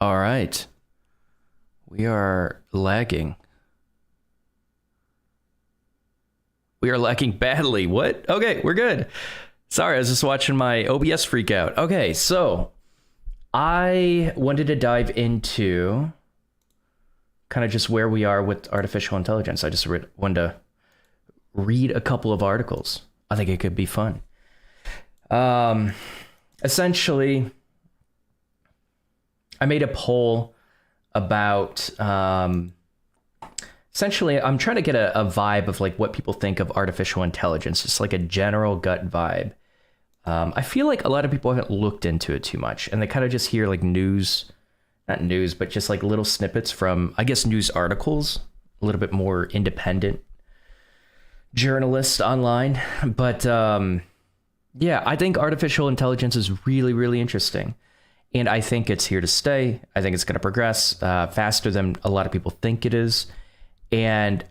All right. We are lagging. We are lagging badly. What? Okay, we're good. Sorry, I was just watching my OBS freak out. Okay, so I wanted to dive into kind of just where we are with artificial intelligence. I just wanted to read a couple of articles. I think it could be fun. Essentially, I made a poll about essentially I'm trying to get a vibe of like what people think of artificial intelligence, just like a general gut vibe. I feel like a lot of people haven't looked into it too much, and they kind of just hear like not news, but just like little snippets from, I guess, news articles, a little bit more independent journalists online. But yeah, I think artificial intelligence is really, really interesting. And I think it's here to stay. I think it's going to progress faster than a lot of people think it is. And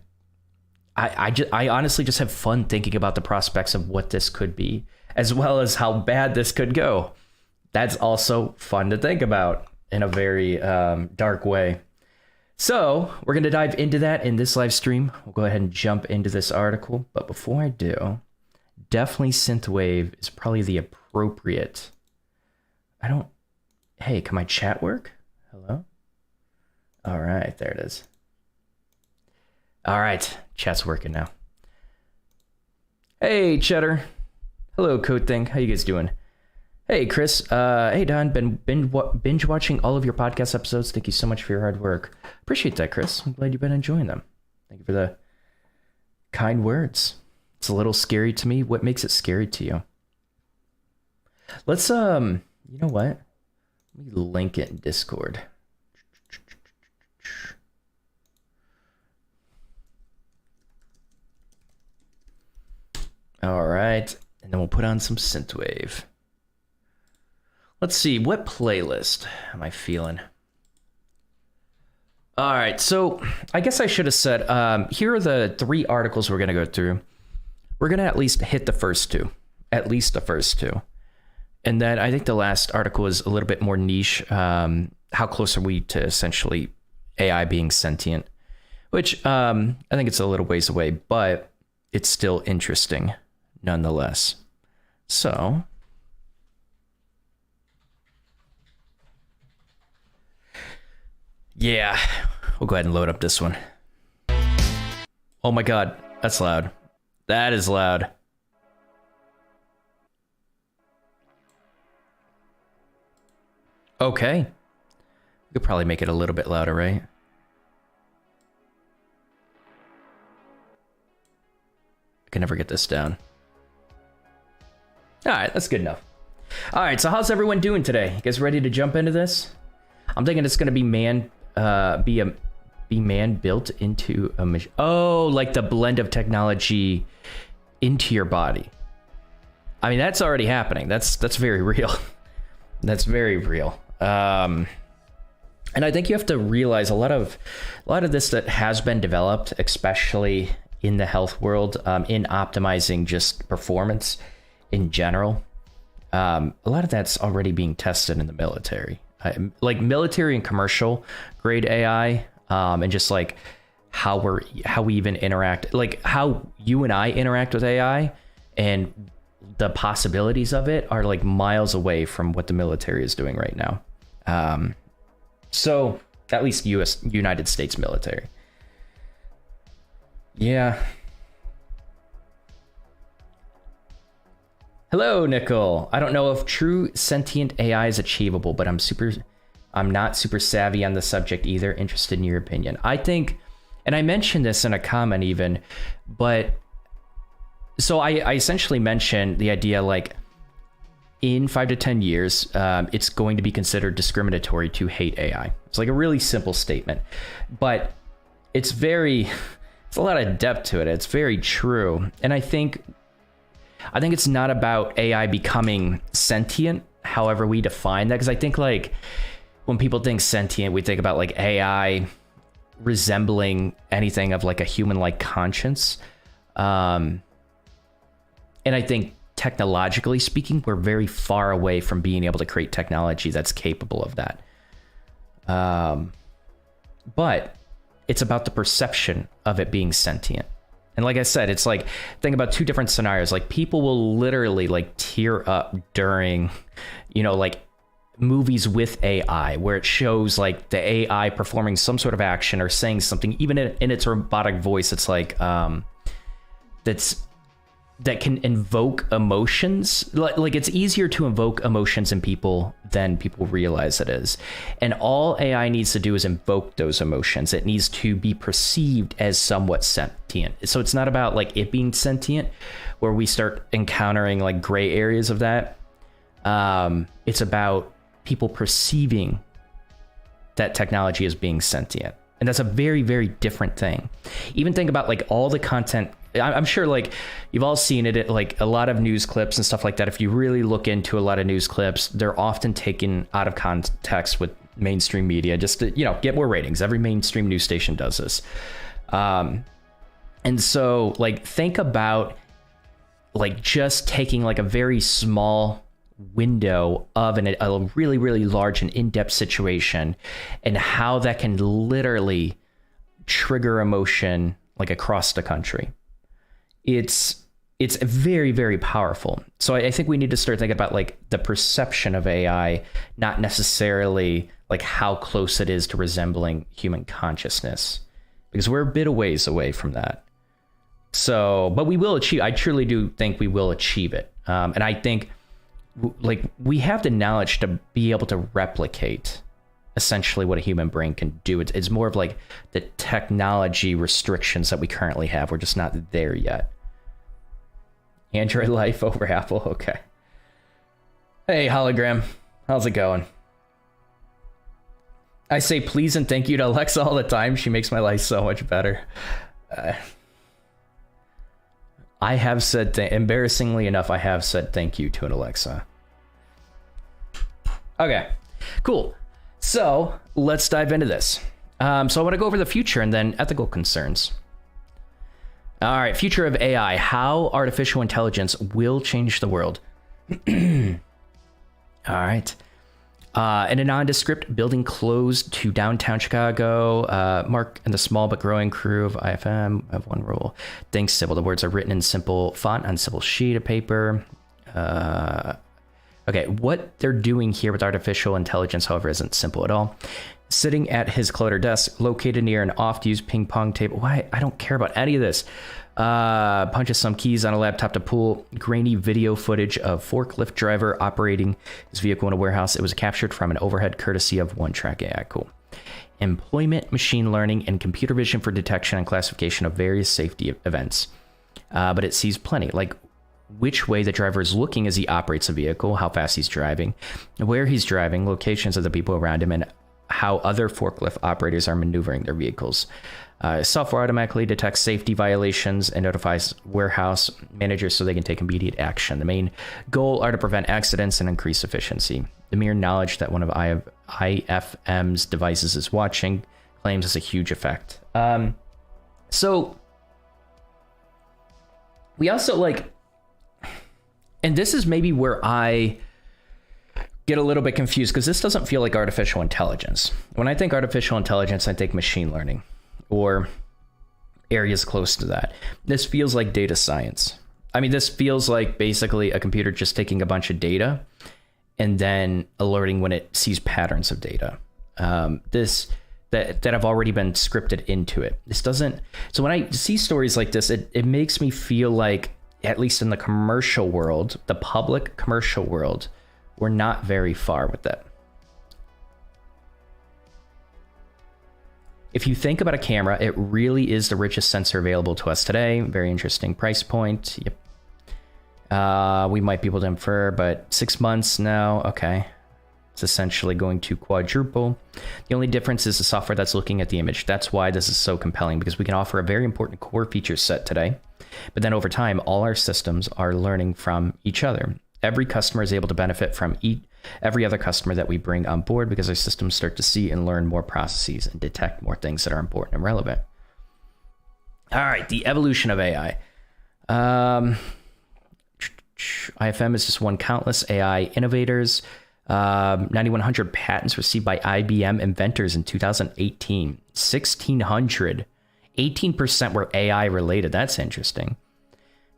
I honestly just have fun thinking about the prospects of what this could be, as well as how bad this could go. That's also fun to think about in a very dark way. So we're going to dive into that in this live stream. We'll go ahead and jump into this article. But before I do, definitely synthwave is probably the appropriate. Hey, can my chat work? Hello? All right, there it is. All right, chat's working now. Hey, Cheddar. Hello, Code Thing. How you guys doing? Hey, Chris. Hey, Don. Been binge watching all of your podcast episodes. Thank you so much for your hard work. Appreciate that, Chris. I'm glad you've been enjoying them. Thank you for the kind words. It's a little scary to me. What makes it scary to you? Let's, you know what? Let me link it in Discord. All right. And then we'll put on some synthwave. Let's see. What playlist am I feeling? All right. So I guess I should have said, here are the 3 articles we're going to go through. We're going to at least hit the first 2. At least the first 2. And then I think the last article is a little bit more niche. How close are we to essentially AI being sentient? Which I think it's a little ways away, but it's still interesting nonetheless. So yeah, we'll go ahead and load up this one. Oh my God, that's loud. That is loud. Okay. We could probably make it a little bit louder, right? I can never get this down. All right, that's good enough. All right, so how's everyone doing today? You guys ready to jump into this? I'm thinking it's gonna be man built into a machine. Oh, like the blend of technology into your body. I mean, that's already happening. That's very real. That's very real. And I think you have to realize a lot of this that has been developed, especially in the health world, in optimizing just performance in general. A lot of that's already being tested in the military, like military and commercial grade AI, and just like how we even interact, like how you and I interact with AI, and the possibilities of it are like miles away from what the military is doing right now. So at least United States military. Yeah. Hello, Nicole. I don't know if true sentient AI is achievable, but I'm not super savvy on the subject either. Interested in your opinion. I think, and I mentioned this in a comment even, but so I essentially mentioned the idea like in 5 to 10 years, it's going to be considered discriminatory to hate AI. It's like a really simple statement, but it's a lot of depth to it. It's very true. And I think it's not about AI becoming sentient, however we define that. Because I think like when people think sentient, we think about like AI resembling anything of like a human-like conscience. And I think technologically speaking, we're very far away from being able to create technology that's capable of that. But it's about the perception of it being sentient. And like I said, it's like, think about two different scenarios. Like people will literally like tear up during, like movies with AI, where it shows like the AI performing some sort of action or saying something, even in its robotic voice. It's like, that can invoke emotions. Like it's easier to invoke emotions in people than people realize it is. And all AI needs to do is invoke those emotions. It needs to be perceived as somewhat sentient. So it's not about like it being sentient, where we start encountering like gray areas of that. It's about people perceiving that technology as being sentient. And that's a very, very different thing. Even think about like all the content. I'm sure like you've all seen it, like a lot of news clips and stuff like that. If you really look into a lot of news clips, they're often taken out of context with mainstream media just to, get more ratings. Every mainstream news station does this. And so like, think about like just taking like a very small window of a really, really large and in-depth situation, and how that can literally trigger emotion like across the country. It's very, very powerful. So I think we need to start thinking about like the perception of AI, not necessarily like how close it is to resembling human consciousness, because we're a bit of ways away from that. So, but we will achieve, I truly do think we will achieve it. And I think like we have the knowledge to be able to replicate essentially what a human brain can do. It's more of like the technology restrictions that we currently have. We're just not there yet. Android life over Apple. Okay. Hey, hologram. How's it going? I say please and thank you to Alexa all the time. She makes my life so much better. I have said, embarrassingly enough, I have said thank you to an Alexa. Okay, cool. So let's dive into this. So I want to go over the future and then ethical concerns. All right, future of AI, how artificial intelligence will change the world. All right. In a nondescript building close to downtown Chicago, Mark and the small but growing crew of IFM have one rule. Think civil. The words are written in simple font on simple sheet of paper. Okay, what they're doing here with artificial intelligence, however, isn't simple at all. Sitting at his cluttered desk, located near an oft-used ping pong table. Why? I don't care about any of this. Punches some keys on a laptop to pull grainy video footage of forklift driver operating his vehicle in a warehouse. It was captured from an overhead courtesy of One Track AI. Cool. Employment, machine learning, and computer vision for detection and classification of various safety events. But it sees plenty, like which way the driver is looking as he operates a vehicle, how fast he's driving, where he's driving, locations of the people around him, and how other forklift operators are maneuvering their vehicles. Software automatically detects safety violations and notifies warehouse managers so they can take immediate action. The main goal are to prevent accidents and increase efficiency. The mere knowledge that one of IFM's devices is watching claims has a huge effect. So we also like, and this is maybe where I get a little bit confused, because this doesn't feel like artificial intelligence. When I think artificial intelligence, I think machine learning or areas close to that. This feels like data science. I mean, this feels like basically a computer just taking a bunch of data and then alerting when it sees patterns of data. That have already been scripted into it. This doesn't. So when I see stories like this, it makes me feel like, at least in the commercial world, the public commercial world, we're not very far with that. If you think about a camera, it really is the richest sensor available to us today. Very interesting price point. Yep. We might be able to infer, but 6 months now, okay. It's essentially going to quadruple. The only difference is the software that's looking at the image. That's why this is so compelling, because we can offer a very important core feature set today. But then over time, all our systems are learning from each other. Every customer is able to benefit from every other customer that we bring on board, because our systems start to see and learn more processes and detect more things that are important and relevant. All right, the evolution of AI. IFM is just one countless AI innovators. 9,100 patents received by IBM inventors in 2018. 1,600. 18% were AI related. That's interesting.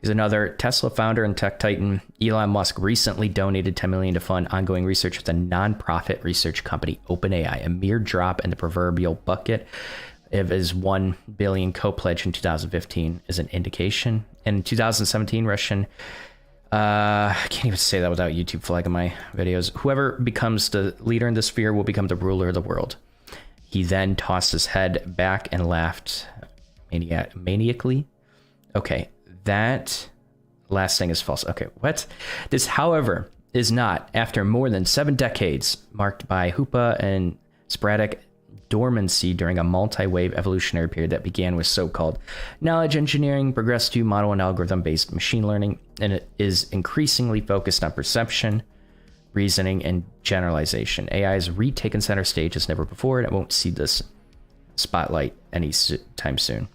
Here's another Tesla founder and tech titan. Elon Musk recently donated $10 million to fund ongoing research with a nonprofit research company, OpenAI, a mere drop in the proverbial bucket of his $1 billion co-pledge in 2015 is an indication. In 2017, Russian, I can't even say that without YouTube flagging my videos. Whoever becomes the leader in this sphere will become the ruler of the world. He then tossed his head back and laughed maniacally. Okay. That last thing is false. Okay, what? This, however, is not, after more than 7 decades marked by hoopla and sporadic dormancy during a multi-wave evolutionary period that began with so-called knowledge engineering, progressed to model and algorithm-based machine learning, and it is increasingly focused on perception, reasoning, and generalization. AI has retaken center stage as never before, and it won't see this spotlight anytime soon.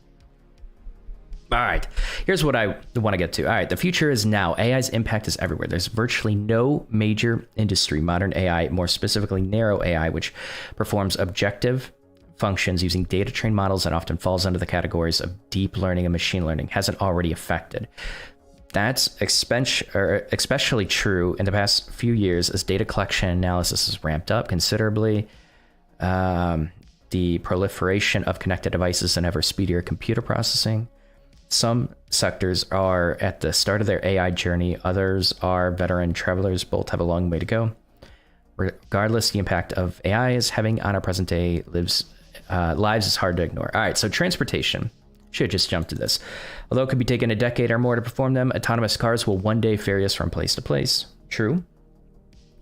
All right, here's what I want to get to. All right, the future is now. AI's impact is everywhere. There's virtually no major industry, modern AI, more specifically narrow AI, which performs objective functions using data-trained models and often falls under the categories of deep learning and machine learning, hasn't already affected. That's especially true in the past few years as data collection and analysis has ramped up considerably. The proliferation of connected devices and ever speedier computer processing. Some sectors are at the start of their AI journey. Others are veteran travelers. Both have a long way to go. Regardless, the impact of AI is having on our present day lives is hard to ignore. All right, so transportation. Should just jump to this. Although it could be taking a decade or more to perform them, autonomous cars will one day ferry us from place to place. True.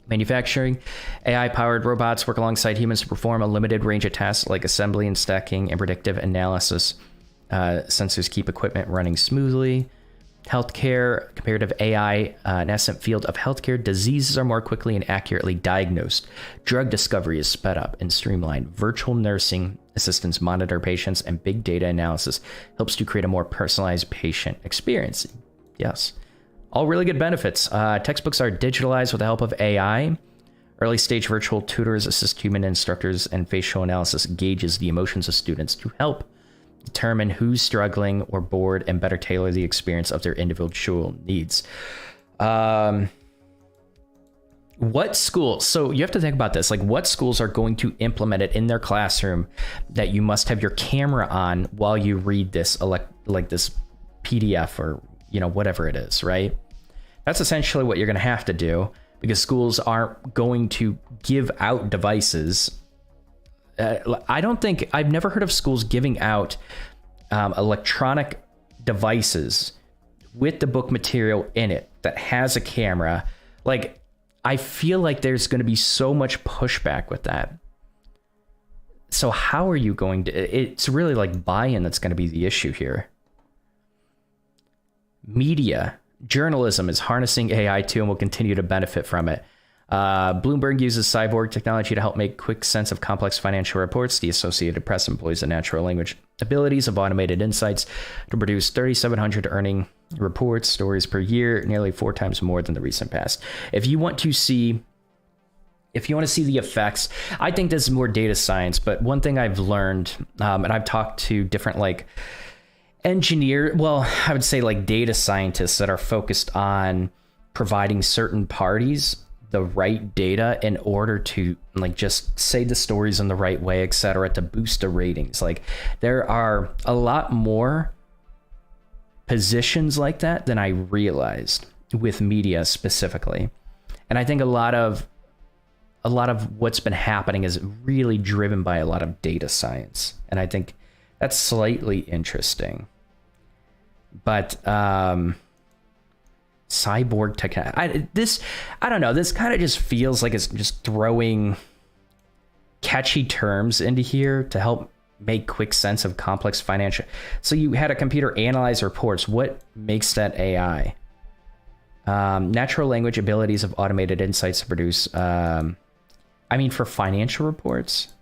Manufacturing. AI-powered robots work alongside humans to perform a limited range of tasks like assembly and stacking and predictive analysis. Sensors keep equipment running smoothly. Healthcare, comparative AI, nascent field of healthcare. Diseases are more quickly and accurately diagnosed. Drug discovery is sped up and streamlined. Virtual nursing assistants monitor patients, and big data analysis helps to create a more personalized patient experience. Yes. All really good benefits. Textbooks are digitalized with the help of AI. Early stage virtual tutors assist human instructors, and facial analysis gauges the emotions of students to help determine who's struggling or bored and better tailor the experience of their individual needs. What schools? So you have to think about this. Like, what schools are going to implement it in their classroom that you must have your camera on while you read this, like this PDF or, whatever it is, right? That's essentially what you're going to have to do, because schools aren't going to give out devices. I've never heard of schools giving out electronic devices with the book material in it that has a camera. Like, I feel like there's going to be so much pushback with that. So how are you going to, it's really like buy-in that's going to be the issue here. Media, journalism is harnessing AI too and will continue to benefit from it. Bloomberg uses cyborg technology to help make quick sense of complex financial reports. The Associated Press employs the natural language abilities of automated insights to produce 3,700 earning reports, stories per year, nearly 4 times more than the recent past. If you want to see the effects, I think this is more data science. But one thing I've learned, and I've talked to different I would say like data scientists that are focused on providing certain parties the right data in order to just say the stories in the right way, etc., to boost the ratings. Like, there are a lot more positions like that than I realized with media specifically. And I think a lot of what's been happening is really driven by a lot of data science. And I think that's slightly interesting. But cyborg technology. I don't know. This kind of just feels like it's just throwing catchy terms into here to help make quick sense of complex financial. So you had a computer analyze reports. What makes that AI? Natural language abilities of automated insights to produce. For financial reports,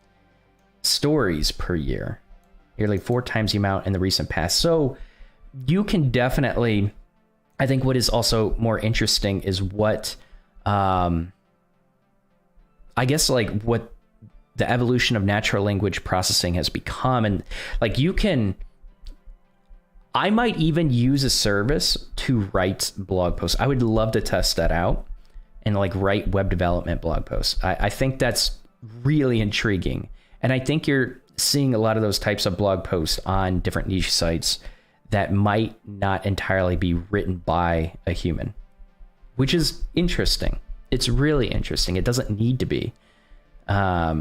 stories per year, nearly 4 times the amount in the recent past. So you can definitely. I think what is also more interesting is what I guess like what the evolution of natural language processing has become. And like I might even use a service to write blog posts. I would love to test that out and like write web development blog posts. I think that's really intriguing. And I think you're seeing a lot of those types of blog posts on different niche sites that might not entirely be written by a human, which is interesting. It's really interesting. It doesn't need to be. A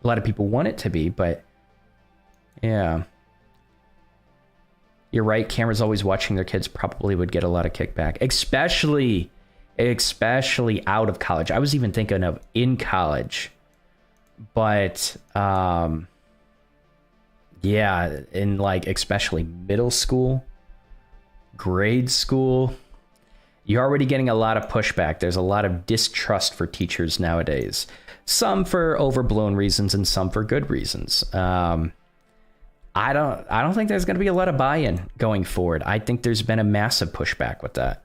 lot of people want it to be, but yeah. You're right. Cameras always watching their kids probably would get a lot of kickback, especially out of college. I was even thinking of in college, but yeah, in like especially middle school, grade school, you're already getting a lot of pushback. There's a lot of distrust for teachers nowadays, some for overblown reasons and some for good reasons. I don't think there's going to be a lot of buy-in going forward. I think there's been a massive pushback with that.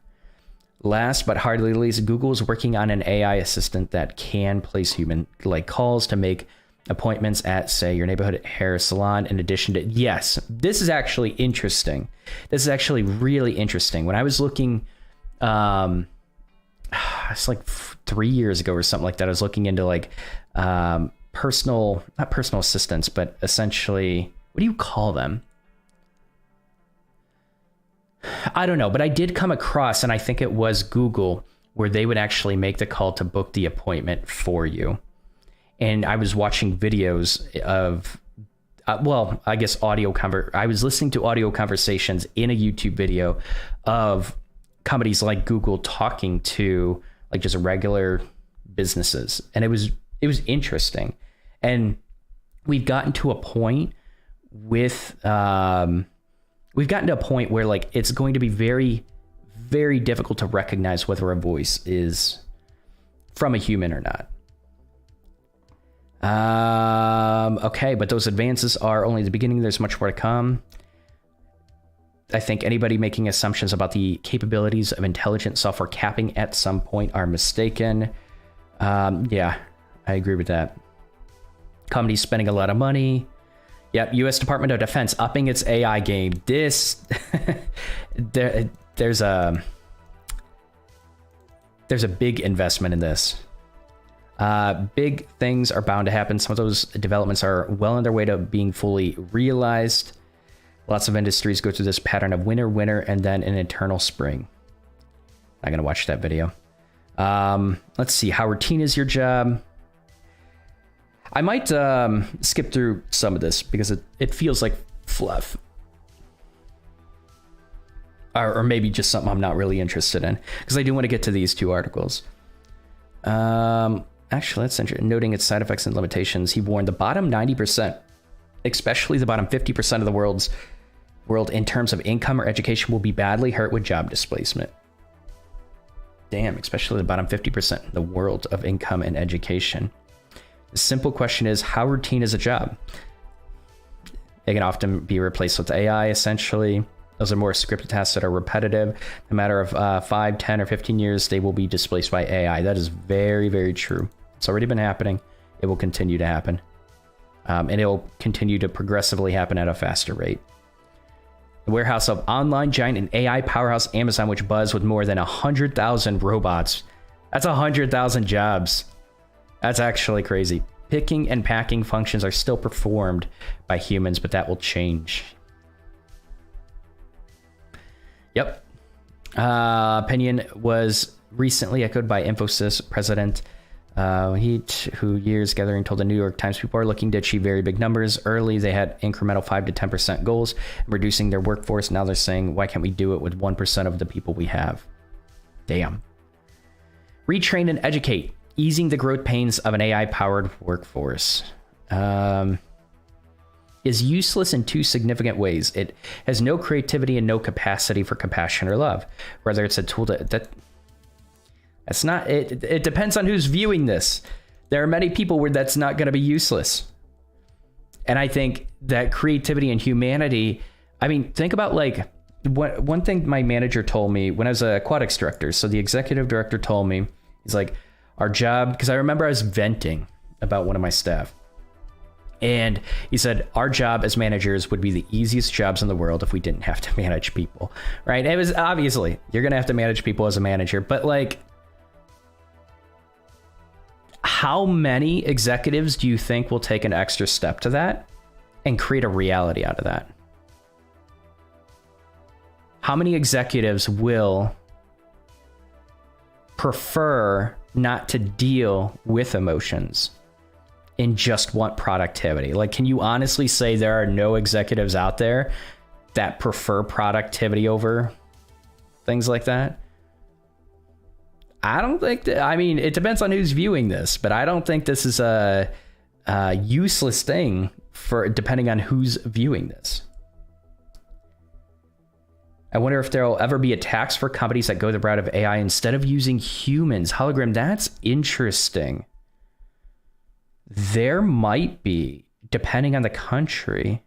Last but hardly least, Google is working on an AI assistant that can place human like calls to make appointments at, say, your neighborhood hair salon. In addition to, yes, this is actually interesting. This is actually really interesting. When I was looking, it's like 3 years ago or something like that, I was looking into like not personal assistants, but essentially, what do you call them? I don't know, but I did come across, and I think it was Google, where they would actually make the call to book the appointment for you. And I was watching videos of, I guess I was listening to audio conversations in a YouTube video of companies like Google talking to like just regular businesses. And it was interesting. And we've gotten to a point where like it's going to be very, very difficult to recognize whether a voice is from a human or not. Okay, but those advances are only the beginning. There's much more to come. I think anybody making assumptions about the capabilities of intelligent software capping at some point are mistaken. Yeah, I agree with that. Companies spending a lot of money. Yep, U.S. Department of Defense upping its AI game. There's a big investment in this. Big things are bound to happen. Some of those developments are well on their way to being fully realized. Lots of industries go through this pattern of winter, and then an eternal spring. I'm going to watch that video. Let's see. How routine is your job? I might skip through some of this because it feels like fluff. Or maybe just something I'm not really interested in, because I do want to get to these two articles. Actually, that's interesting. Noting its side effects and limitations, he warned the bottom 90%, especially the bottom 50% of the world in terms of income or education, will be badly hurt with job displacement. Damn, especially the bottom 50% in the world of income and education. The simple question is, how routine is a job? They can often be replaced with AI, essentially. Those are more scripted tasks that are repetitive. In a matter of 5, 10, or 15 years, they will be displaced by AI. That is very, very true. It's already been happening. It will continue to happen. And it will continue to progressively happen at a faster rate. The warehouse of online giant and AI powerhouse Amazon, which buzzed with more than 100,000 robots. That's 100,000 jobs. That's actually crazy. Picking and packing functions are still performed by humans, but that will change. Yep. Opinion was recently echoed by Infosys president, who years gathering told the New York Times people are looking to achieve very big numbers. Early, they had incremental 5 to 10% goals, reducing their workforce. Now they're saying, why can't we do it with 1% of the people we have? Damn. Retrain and educate, easing the growth pains of an AI-powered workforce. Is useless in two significant ways. It has no creativity and no capacity for compassion or love. Whether it's a tool that's not, it depends on who's viewing this. There are many people where that's not going to be useless. And I think that creativity and humanity, I mean, think about like one thing my manager told me when I was a aquatics director. So the executive director told me, he's like, Our job, because I remember I was venting about one of my staff. And he said, our job as managers would be the easiest jobs in the world if we didn't have to manage people, right? It was obviously, you're going to have to manage people as a manager, but like, how many executives do you think will take an extra step to that and create a reality out of that? How many executives will prefer not to deal with emotions and just want productivity? Like, can you honestly say there are no executives out there that prefer productivity over things like that? I don't think that, I mean, it depends on who's viewing this, but I don't think this is a useless thing for depending on who's viewing this. I wonder if there'll ever be attacks for companies that go the route of AI instead of using humans. Hologram, that's interesting. There might be, depending on the country,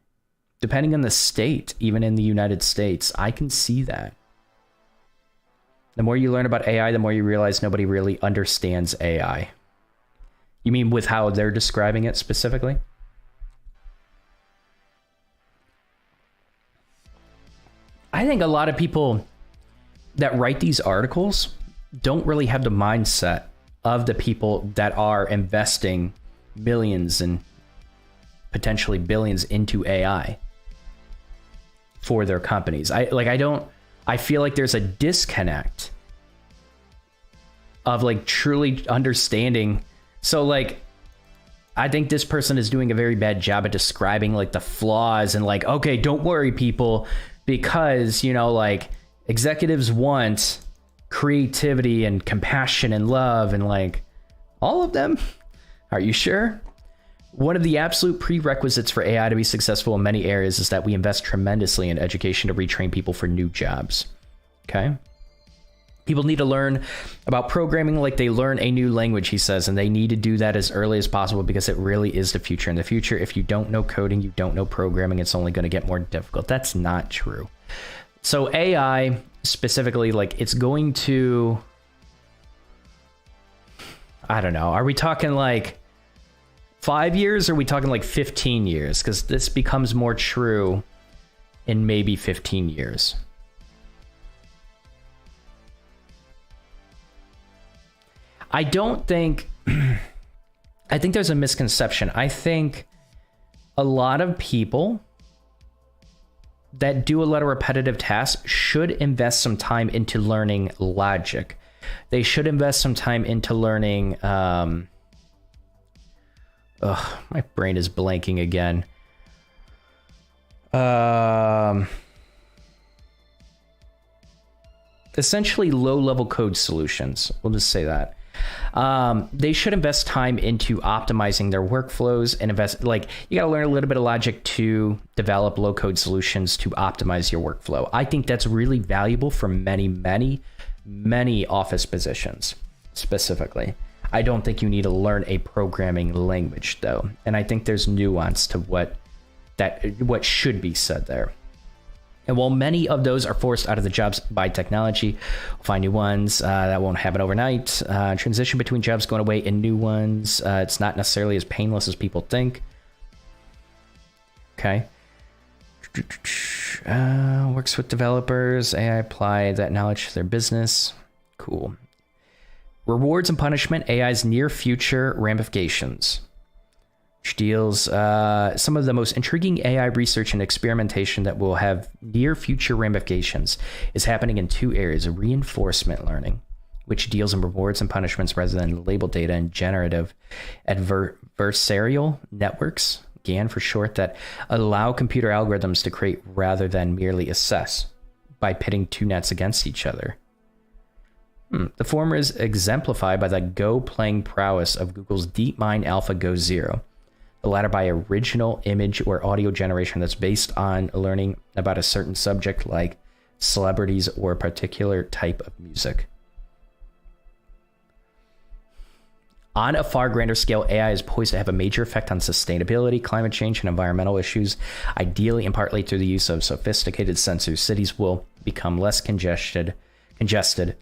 depending on the state, even in the United States. I can see that. The more you learn about AI, the more you realize nobody really understands AI. You mean with how they're describing it specifically? I think a lot of people that write these articles don't really have the mindset of the people that are investing millions and potentially billions into AI for their companies. I feel like there's a disconnect of like truly understanding. So like, I think this person is doing a very bad job at describing like the flaws and like, okay, don't worry people, because, you know, like executives want creativity and compassion and love and like all of them. Are you sure? One of the absolute prerequisites for AI to be successful in many areas is that we invest tremendously in education to retrain people for new jobs. Okay. People need to learn about programming like they learn a new language, he says, and they need to do that as early as possible because it really is the future. In the future, if you don't know coding, you don't know programming, it's only going to get more difficult. That's not true. So AI specifically, like it's going to, I don't know. Are we talking like 5 years or are we talking like 15 years? Because this becomes more true in maybe 15 years. I don't think, I think there's a misconception. I think a lot of people that do a lot of repetitive tasks should invest some time into learning logic. They should invest some time into learning, my brain is blanking again. Essentially low-level code solutions. We'll just say that. They should invest time into optimizing their workflows and invest, like, you got to learn a little bit of logic to develop low code solutions to optimize your workflow. I think that's really valuable for many, many, many office positions specifically. I don't think you need to learn a programming language though. And I think there's nuance to what should be said there. And while many of those are forced out of the jobs by technology, we'll find new ones. That won't happen overnight. Transition between jobs going away and new ones. It's not necessarily as painless as people think. Okay. Works with developers. AI apply that knowledge to their business. Cool. Rewards and punishment. AI's near future ramifications. Which deals some of the most intriguing AI research and experimentation that will have near future ramifications is happening in two areas: reinforcement learning, which deals in rewards and punishments rather than label data, and generative adversarial networks, GAN for short, that allow computer algorithms to create rather than merely assess by pitting two nets against each other. The former is exemplified by the Go playing prowess of Google's DeepMind Alpha Go Zero. The latter by original image or audio generation that's based on learning about a certain subject like celebrities or a particular type of music. On a far grander scale, AI is poised to have a major effect on sustainability, climate change, and environmental issues, ideally and partly through the use of sophisticated sensors. Cities will become less congested,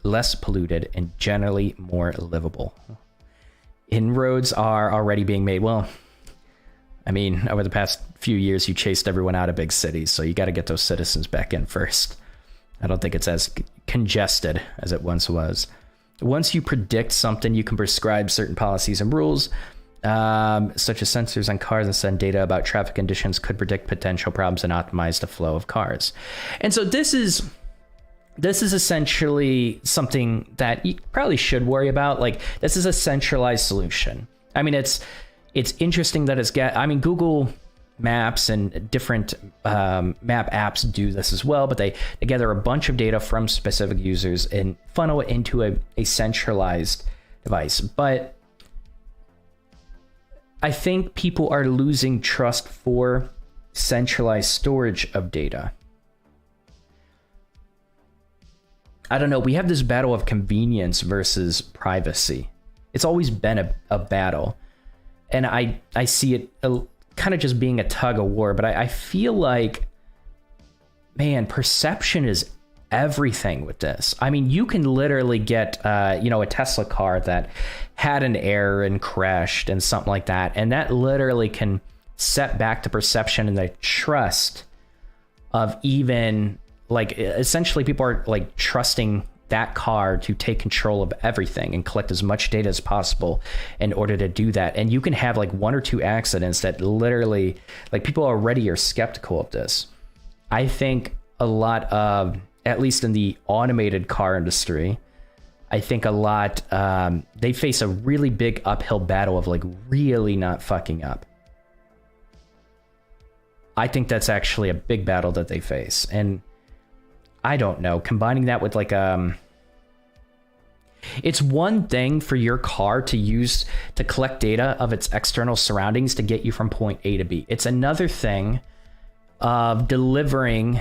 less polluted, and generally more livable. inroads are already being made. Well, I mean, over the past few years, you chased everyone out of big cities, so you got to get those citizens back in first. I don't think it's as congested as it once was. Once you predict something, you can prescribe certain policies and rules, such as sensors on cars and send data about traffic conditions could predict potential problems and optimize the flow of cars. And so this is essentially something that you probably should worry about. Like, this is a centralized solution. I mean, it's interesting that Google Maps and different map apps do this as well, but they gather a bunch of data from specific users and funnel it into a centralized device. But I think people are losing trust for centralized storage of data. I don't know. We have this battle of convenience versus privacy. It's always been a battle. And I see it kind of just being a tug of war. But I feel like, man, perception is everything with this. I mean, you can literally get, a Tesla car that had an error and crashed and something like that. And that literally can set back the perception and the trust of even... like, essentially people are like trusting that car to take control of everything and collect as much data as possible in order to do that. And you can have like one or two accidents that literally, like, people already are skeptical of this. I think a lot of, at least in the automated car industry, I think a lot, they face a really big uphill battle of like really not fucking up. I think that's actually a big battle that they face. And I don't know, combining that with like, it's one thing for your car to use to collect data of its external surroundings to get you from point A to B. It's another thing of delivering,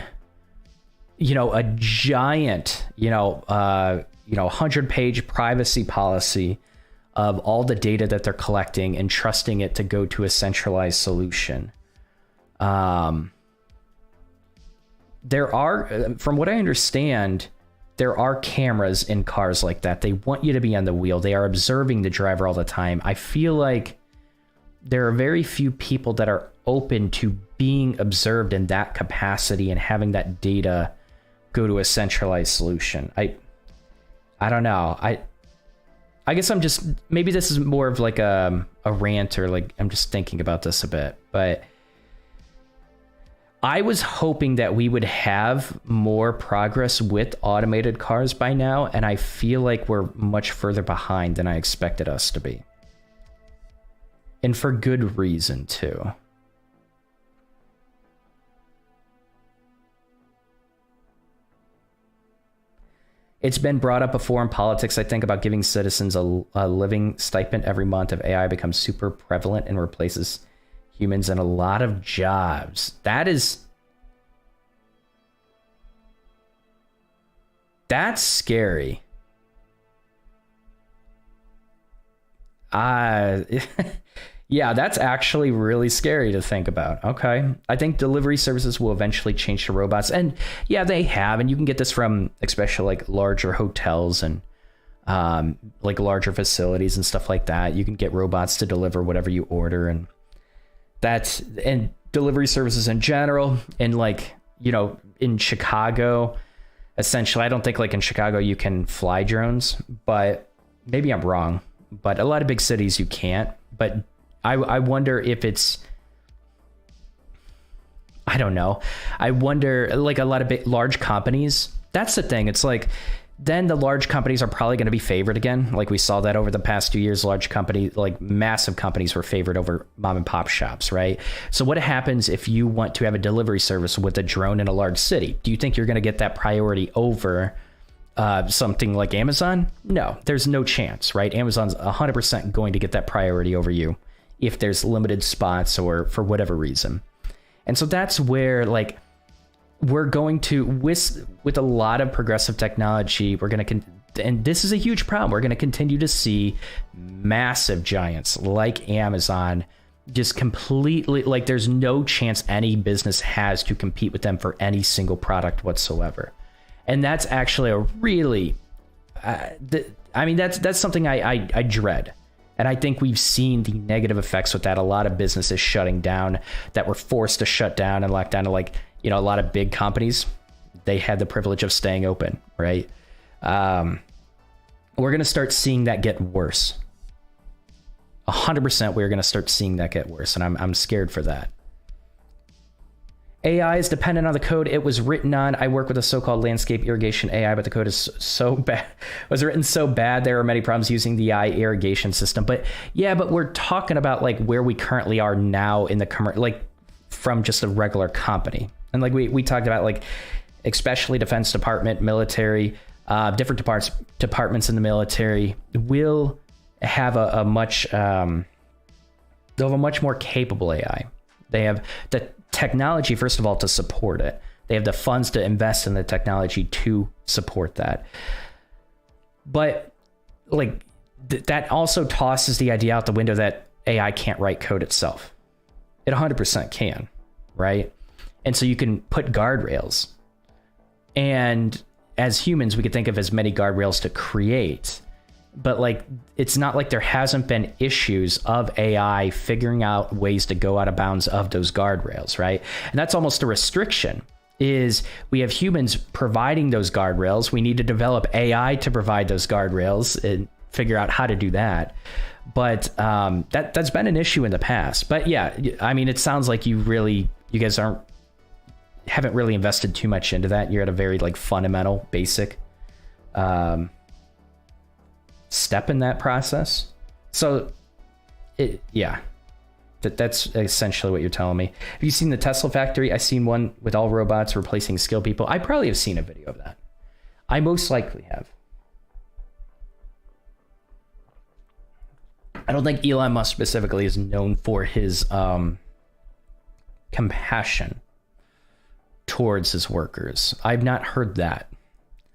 a giant, 100-page privacy policy of all the data that they're collecting and trusting it to go to a centralized solution. There are, from what I understand, there are cameras in cars like that. They want you to be on the wheel. They are observing the driver all the time. I feel like there are very few people that are open to being observed in that capacity and having that data go to a centralized solution. I don't know. I guess I'm just, maybe this is more of like a rant, or like I'm just thinking about this a bit, but I was hoping that we would have more progress with automated cars by now, and I feel like we're much further behind than I expected us to be. And for good reason, too. It's been brought up before in politics, I think, about giving citizens a living stipend every month if AI becomes super prevalent and replaces humans in a lot of jobs. That's scary. Yeah, that's actually really scary to think about. Okay. I think delivery services will eventually change to robots. And yeah, they have. And you can get this from especially like larger hotels and like larger facilities and stuff like that. You can get robots to deliver whatever you order. And delivery services in general. And like, in Chicago, essentially, I don't think like in Chicago you can fly drones, but maybe I'm wrong. But a lot of big cities you can't. But I wonder if it's, I don't know. I wonder, like, a lot of large companies. That's the thing. It's like, then the large companies are probably going to be favored again. Like we saw that over the past 2 years, large companies, like massive companies, were favored over mom and pop shops, right? So what happens if you want to have a delivery service with a drone in a large city? Do you think you're going to get that priority over something like Amazon? No, there's no chance, right? Amazon's 100% going to get that priority over you if there's limited spots or for whatever reason. And so that's where, like, we're going to, with a lot of progressive technology, we're going to, and this is a huge problem, we're going to continue to see massive giants like Amazon just completely, like, there's no chance any business has to compete with them for any single product whatsoever. And that's actually a really, that's something I dread. And I think we've seen the negative effects with that. A lot of businesses shutting down that were forced to shut down and lock down to, like, you know, a lot of big companies, they had the privilege of staying open, right? We're going to start seeing that get worse. 100% we're going to start seeing that get worse. And I'm scared for that. AI is dependent on the code it was written on. I work with a so-called landscape irrigation AI, but the code is so bad, was written so bad. There are many problems using the AI irrigation system. But yeah, but we're talking about like where we currently are now in the like from just a regular company. And like we talked about, like, especially Defense Department, military, different departments in the military will have a much, they'll have a much more capable AI. They have the technology, first of all, to support it. They have the funds to invest in the technology to support that. But like that also tosses the idea out the window that AI can't write code itself. It 100% can, right? And so you can put guardrails. And as humans, we could think of as many guardrails to create. But like, it's not like there hasn't been issues of AI figuring out ways to go out of bounds of those guardrails, right? And that's almost a restriction, is we have humans providing those guardrails. We need to develop AI to provide those guardrails and figure out how to do that. But that's been an issue in the past. But yeah, I mean, it sounds like you guys haven't really invested too much into that. You're at a very like fundamental, basic step in that process. So that's essentially what you're telling me. Have you seen the Tesla factory? I've seen one with all robots replacing skilled people. I probably have seen a video of that. I most likely have. I don't think Elon Musk specifically is known for his compassion towards his workers. I've not heard that.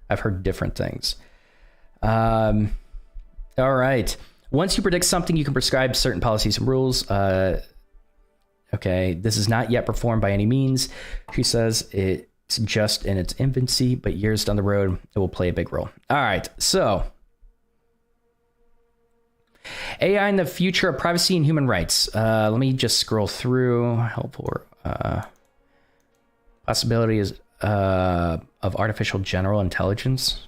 I've heard different things. All right. Once you predict something, you can prescribe certain policies and rules. Okay, this is not yet performed by any means. She says it's just in its infancy, but years down the road, it will play a big role. All right, so AI in the future of privacy and human rights. Let me just scroll through. Helpful possibilities of artificial general intelligence.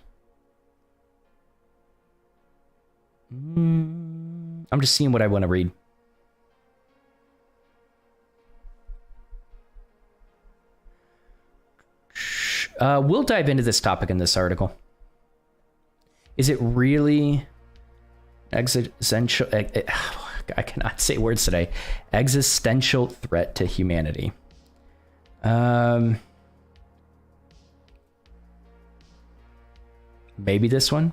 I'm just seeing what I want to read. We'll dive into this topic in this article. Is it really existential? I cannot say words today. Existential threat to humanity. Maybe this one.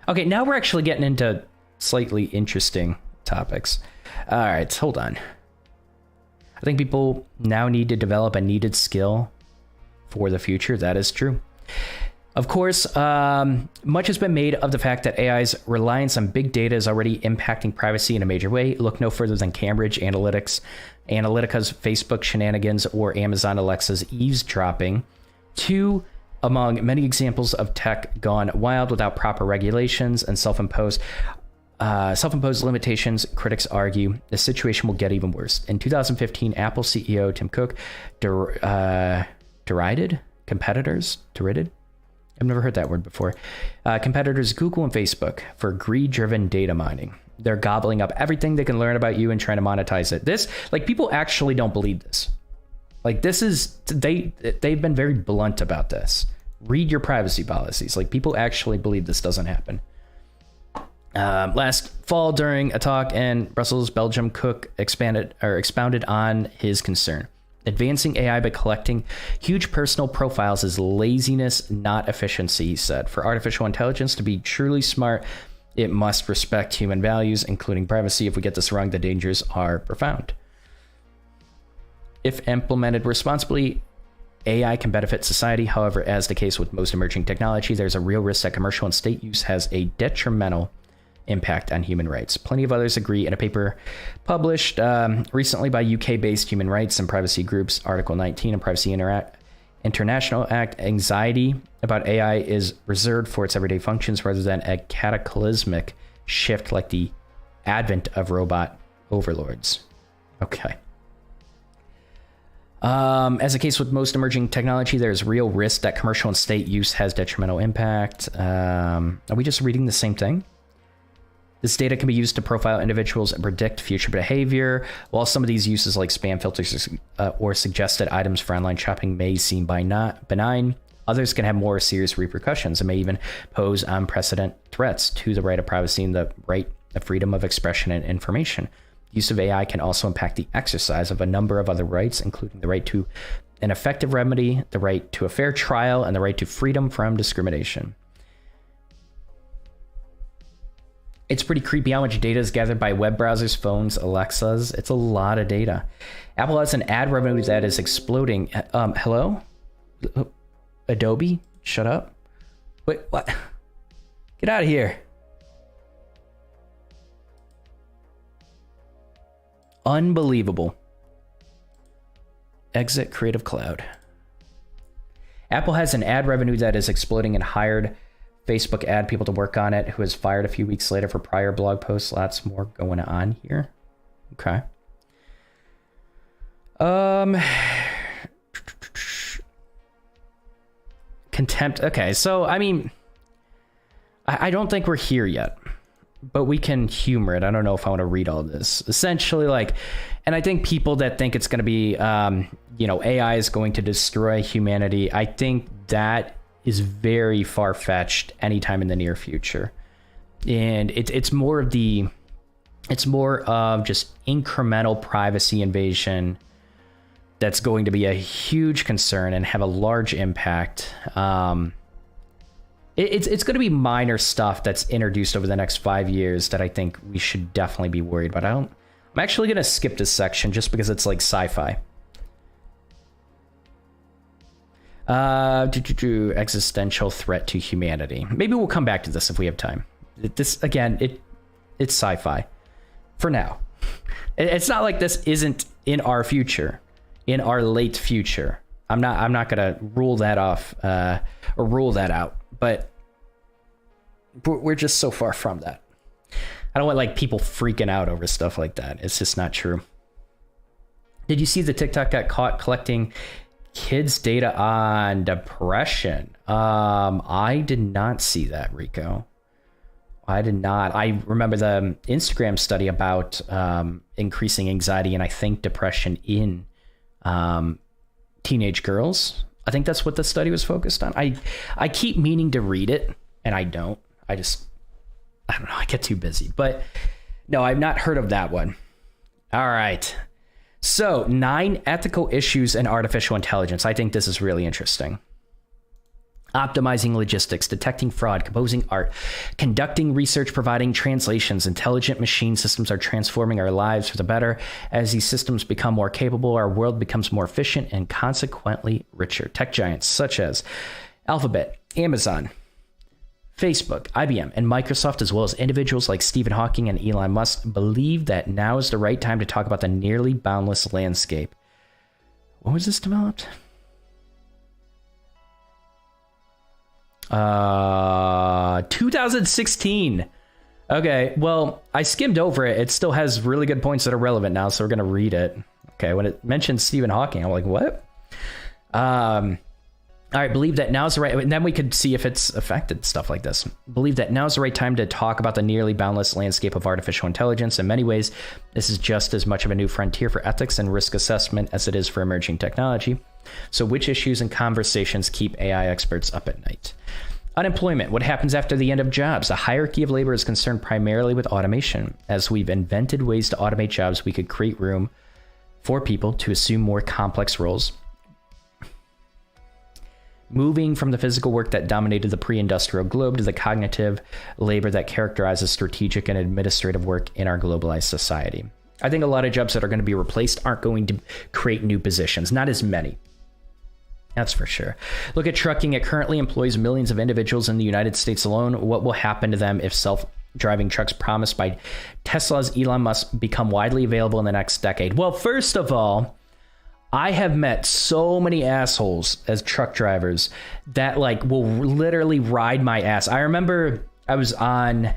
Okay, now we're actually getting into slightly interesting topics. All right, hold on. I think people now need to develop a needed skill for the future. That is true. Of course, much has been made of the fact that AI's reliance on big data is already impacting privacy in a major way. Look no further than Cambridge Analytica's Facebook shenanigans, or Amazon Alexa's eavesdropping, two among many examples of tech gone wild without proper regulations and self-imposed limitations. Critics argue the situation will get even worse. In 2015, Apple CEO Tim Cook derided competitors. Derided? I've never heard that word before. Competitors Google and Facebook for greed-driven data mining. They're gobbling up everything they can learn about you and trying to monetize it. This, like, people actually don't believe this. Like, this is, they've been very blunt about this. Read your privacy policies. Like, people actually believe this doesn't happen. Last fall, during a talk in Brussels, Belgium, Cook expounded on his concern. Advancing AI by collecting huge personal profiles is laziness, not efficiency, he said. For artificial intelligence to be truly smart, it must respect human values, including privacy. If we get this wrong, the dangers are profound. If implemented responsibly, AI can benefit society. However, as the case with most emerging technology, there's a real risk that commercial and state use has a detrimental impact on human rights. Plenty of others agree. In a paper published recently by UK-based human rights and privacy groups, Article 19 and Privacy International Act, anxiety about AI is reserved for its everyday functions rather than a cataclysmic shift like the advent of robot overlords. Okay. As a case with most emerging technology, there's real risk that commercial and state use has detrimental impact. Are we just reading the same thing? This data can be used to profile individuals and predict future behavior. While some of these uses like spam filters or suggested items for online shopping may seem benign, others can have more serious repercussions and may even pose unprecedented threats to the right of privacy and the right of freedom of expression and information. Use of AI can also impact the exercise of a number of other rights, including the right to an effective remedy, the right to a fair trial, and the right to freedom from discrimination. It's pretty creepy how much data is gathered by web browsers, phones, Alexas. It's a lot of data. Apple has an ad revenue that is exploding. Hello? Adobe? Shut up. Wait, what? Get out of here. Unbelievable. Exit Creative Cloud. Apple has an ad revenue that is exploding and hired Facebook ad people to work on it, who was fired a few weeks later for prior blog posts. Lots more going on here. Okay. Contempt. Okay, so I mean, I don't think we're here yet, but we can humor it. I don't know if I want to read all this. Essentially, like, and I think people that think it's going to be, AI is going to destroy humanity, I think that is very far-fetched anytime in the near future. And it's more of just incremental privacy invasion that's going to be a huge concern and have a large impact. It's going to be minor stuff that's introduced over the next 5 years that I think we should definitely be worried about. I'm actually going to skip this section just because it's like sci-fi. Existential threat to humanity. Maybe we'll come back to this if we have time. This again, it's sci-fi for now. It's not like this isn't in our future, in our late future. I'm not gonna rule that off or rule that out, but we're just so far from that. I don't want like people freaking out over stuff like that. It's just not true. Did you see the TikTok got caught collecting kids' data on depression? I did not see that, Rico. I did not. I remember the Instagram study about increasing anxiety and I think depression in teenage girls. I think that's what the study was focused on. I keep meaning to read it and I don't. I don't know. I get too busy. But no, I've not heard of that one. All right. So 9 ethical issues in artificial intelligence. I think this is really interesting. Optimizing logistics, detecting fraud, composing art, conducting research, providing translations. Intelligent machine systems are transforming our lives for the better. As these systems become more capable, our world becomes more efficient and consequently richer. Tech giants such as Alphabet, Amazon, Facebook, IBM, and Microsoft, as well as individuals like Stephen Hawking and Elon Musk, believe that now is the right time to talk about the nearly boundless landscape. When was this developed? 2016. Okay, well, I skimmed over it. It still has really good points that are relevant now, so we're going to read it. Okay, when it mentions Stephen Hawking, I'm like, what? All right, believe that now's the right, and then we could see if it's affected stuff like this. Believe that now's the right time to talk about the nearly boundless landscape of artificial intelligence. In many ways, this is just as much of a new frontier for ethics and risk assessment as it is for emerging technology. So which issues and conversations keep AI experts up at night? Unemployment. What happens after the end of jobs? The hierarchy of labor is concerned primarily with automation. As we've invented ways to automate jobs, we could create room for people to assume more complex roles, moving from the physical work that dominated the pre-industrial globe to the cognitive labor that characterizes strategic and administrative work in our globalized society. I think a lot of jobs that are going to be replaced aren't going to create new positions, not as many. That's for sure. Look at trucking. It currently employs millions of individuals in the United States alone. What will happen to them if self-driving trucks promised by Tesla's Elon Musk become widely available in the next decade? Well, first of all, I have met so many assholes as truck drivers that like will literally ride my ass. I remember I was on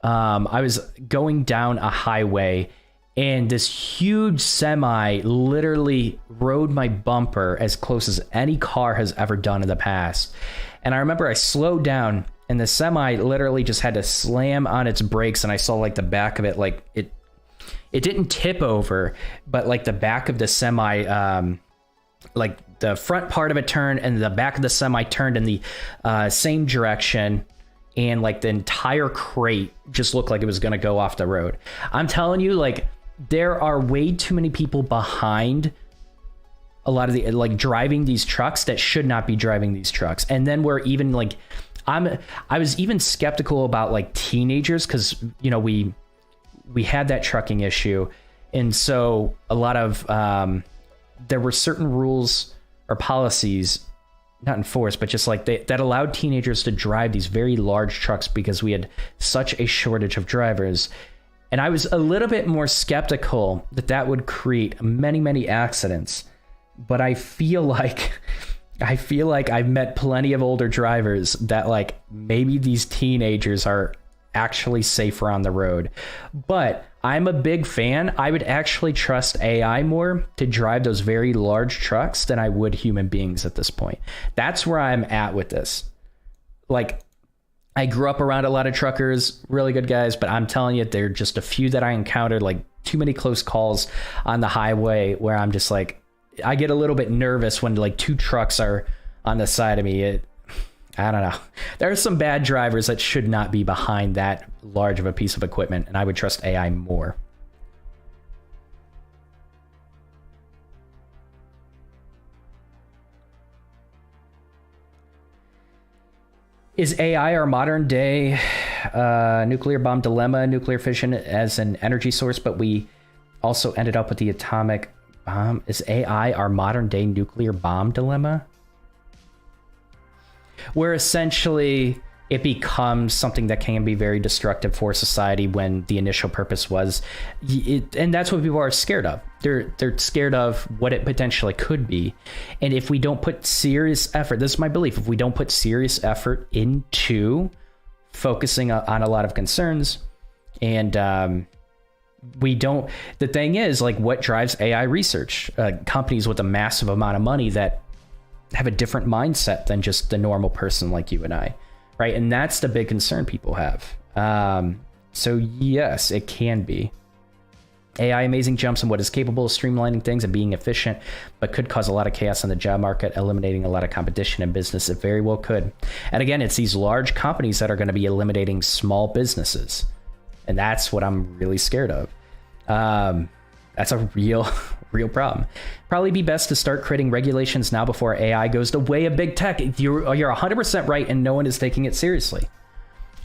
I was going down a highway and this huge semi literally rode my bumper as close as any car has ever done in the past. And I remember I slowed down and the semi literally just had to slam on its brakes, and I saw like the back of it, like it didn't tip over, but like the back of the semi, like the front part of it turned and the back of the semi turned in the same direction. And like the entire crate just looked like it was going to go off the road. I'm telling you, like, there are way too many people behind a lot of the, like, driving these trucks that should not be driving these trucks. And then we're even like, I was even skeptical about like teenagers, because, you know, we had that trucking issue. And so a lot of, there were certain rules or policies, not enforced, but just like that allowed teenagers to drive these very large trucks because we had such a shortage of drivers. And I was a little bit more skeptical that would create many, many accidents. But I feel like I've met plenty of older drivers that like maybe these teenagers are actually safer on the road. But I'm a big fan. I would actually trust AI more to drive those very large trucks than I would human beings at this point. That's where I'm at with this. Like, I grew up around a lot of truckers, really good guys, but I'm telling you, there are just a few that I encountered, like too many close calls on the highway where I'm just like, I get a little bit nervous when like two trucks are on the side of me. I don't know. There are some bad drivers that should not be behind that large of a piece of equipment, and I would trust AI more. Is AI our modern day nuclear bomb dilemma, nuclear fission as an energy source, but we also ended up with the atomic bomb? Is AI our modern day nuclear bomb dilemma? Where essentially it becomes something that can be very destructive for society when the initial purpose was, and that's what people are scared of. They're scared of what it potentially could be. And if we don't put serious effort, this is my belief, if we don't put serious effort into focusing on a lot of concerns, and we don't, the thing is, like, what drives AI research? Companies with a massive amount of money that have a different mindset than just the normal person like you and I, right? And that's the big concern people have. So yes, it can be. AI amazing jumps in what is capable of streamlining things and being efficient, but could cause a lot of chaos in the job market, eliminating a lot of competition in business. It very well could. And again, it's these large companies that are going to be eliminating small businesses. And that's what I'm really scared of. That's a real problem. Probably be best to start creating regulations now before AI goes the way of big tech. You're 100% right, and no one is taking it seriously.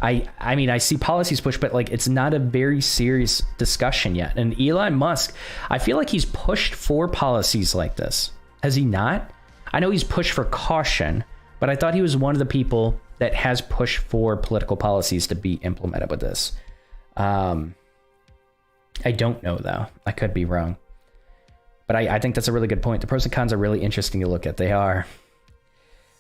I mean, I see policies push, but like, it's not a very serious discussion yet. And Elon Musk, I feel like he's pushed for policies like this. Has he not? I know he's pushed for caution, but I thought he was one of the people that has pushed for political policies to be implemented with this. I don't know, though. I could be wrong. But I think that's a really good point. The pros and cons are really interesting to look at. They are.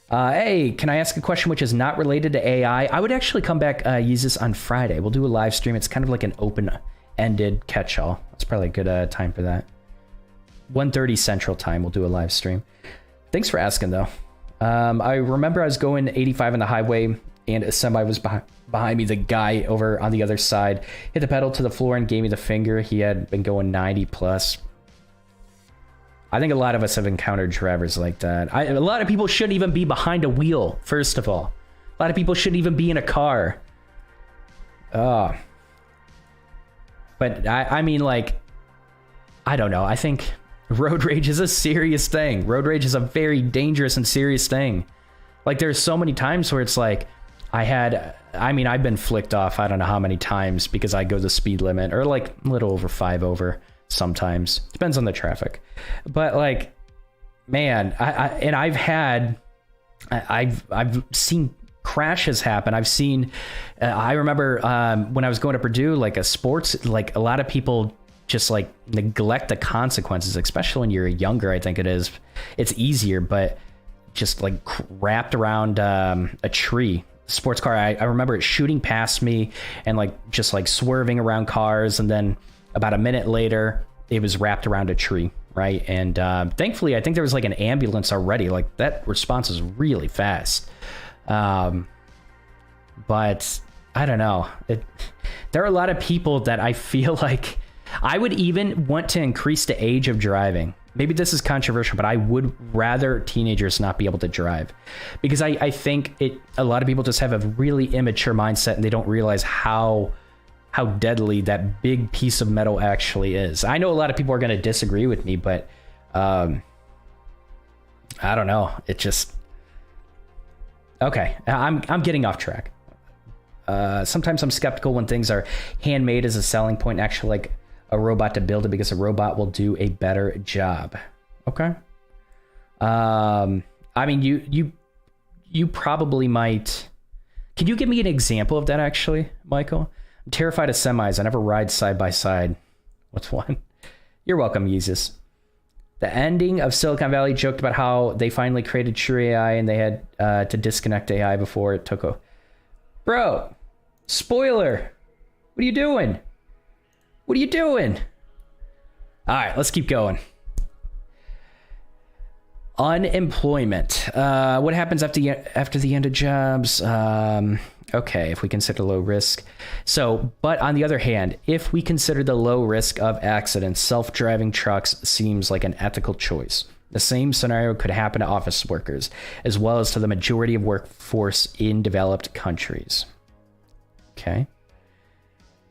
Hey, can I ask a question which is not related to AI? I would actually come back, use this on Friday. We'll do a live stream. It's kind of like an open-ended catch-all. That's probably a good time for that. 1:30 Central Time, we'll do a live stream. Thanks for asking, though. I remember I was going 85 on the highway, and a semi was behind me. The guy over on the other side hit the pedal to the floor and gave me the finger. He had been going 90 plus. I think a lot of us have encountered drivers like that. A lot of people shouldn't even be behind a wheel, first of all. A lot of people shouldn't even be in a car. But I mean, like, I don't know. I think road rage is a serious thing. Road rage is a very dangerous and serious thing. Like, there's so many times where it's like, I've been flicked off I don't know how many times because I go the speed limit, or like a little over 5 over sometimes. Depends on the traffic. But like, man, I've seen crashes happen. I've seen, I remember when I was going to Purdue, like a sports, like a lot of people just like neglect the consequences, especially when you're younger. I think it's easier, but just like wrapped around a tree. sports car. I remember it shooting past me and like just like swerving around cars. And then about a minute later, it was wrapped around a tree. Right. And thankfully, I think there was like an ambulance already. Like that response is really fast. But I don't know. There are a lot of people that I feel like I would even want to increase the age of driving. Maybe this is controversial, but I would rather teenagers not be able to drive, because I think a lot of people just have a really immature mindset and they don't realize how deadly that big piece of metal actually is. I know a lot of people are going to disagree with me, but I don't know. It just, okay. I'm getting off track. Sometimes I'm skeptical when things are handmade as a selling point, actually like a robot to build it, because a robot will do a better job. Okay. I mean, you probably might. Can you give me an example of that actually, Michael? I'm terrified of semis. I never ride side by side. What's one? You're welcome, Jesus. The ending of Silicon Valley joked about how they finally created true AI and they had to disconnect AI before it took a... Bro, spoiler. What are you doing? What are you doing? All right, let's keep going. Unemployment. What happens after the end of jobs? Okay, if we consider low risk. So, but on the other hand, if we consider the low risk of accidents, self-driving trucks seems like an ethical choice. The same scenario could happen to office workers, as well as to the majority of workforce in developed countries. Okay.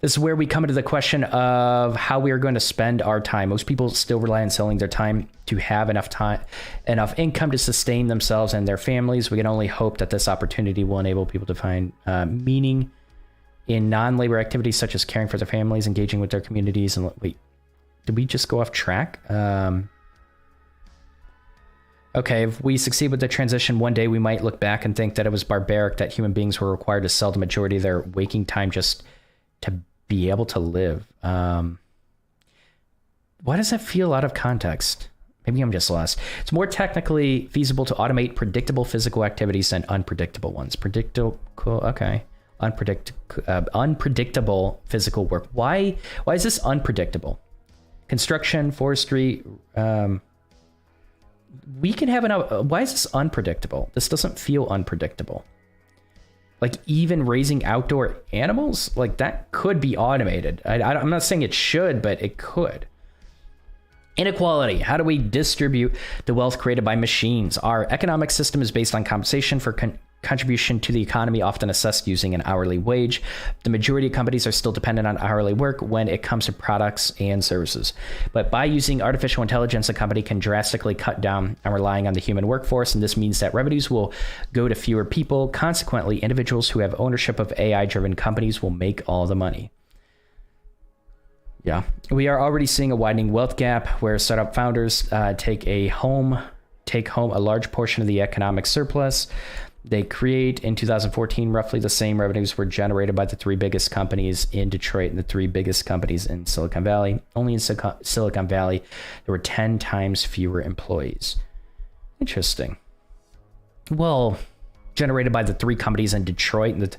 This is where we come into the question of how we are going to spend our time. Most people still rely on selling their time to have enough income to sustain themselves and their families. We can only hope that this opportunity will enable people to find meaning in non-labor activities such as caring for their families, engaging with their communities. And wait, did we just go off track? Okay, if we succeed with the transition, one day we might look back and think that it was barbaric that human beings were required to sell the majority of their waking time just to be able to live. Why does that feel out of context? Maybe I'm just lost. It's more technically feasible to automate predictable physical activities than unpredictable ones. Okay. Unpredictable physical work. Why is this unpredictable? Construction, forestry, we can have why is this unpredictable? This doesn't feel unpredictable. Like even raising outdoor animals, like that could be automated. I'm not saying it should, but it could. Inequality. How do we distribute the wealth created by machines? Our economic system is based on compensation for contribution to the economy, often assessed using an hourly wage. The majority of companies are still dependent on hourly work when it comes to products and services. But by using artificial intelligence, a company can drastically cut down on relying on the human workforce, and this means that revenues will go to fewer people. Consequently, individuals who have ownership of AI-driven companies will make all the money. Yeah, we are already seeing a widening wealth gap where startup founders take home a large portion of the economic surplus they create. In 2014, roughly the same revenues were generated by the three biggest companies in Detroit and the three biggest companies in Silicon Valley. Only in Silicon Valley, there were 10 times fewer employees. Interesting. Well, generated by the three companies in Detroit,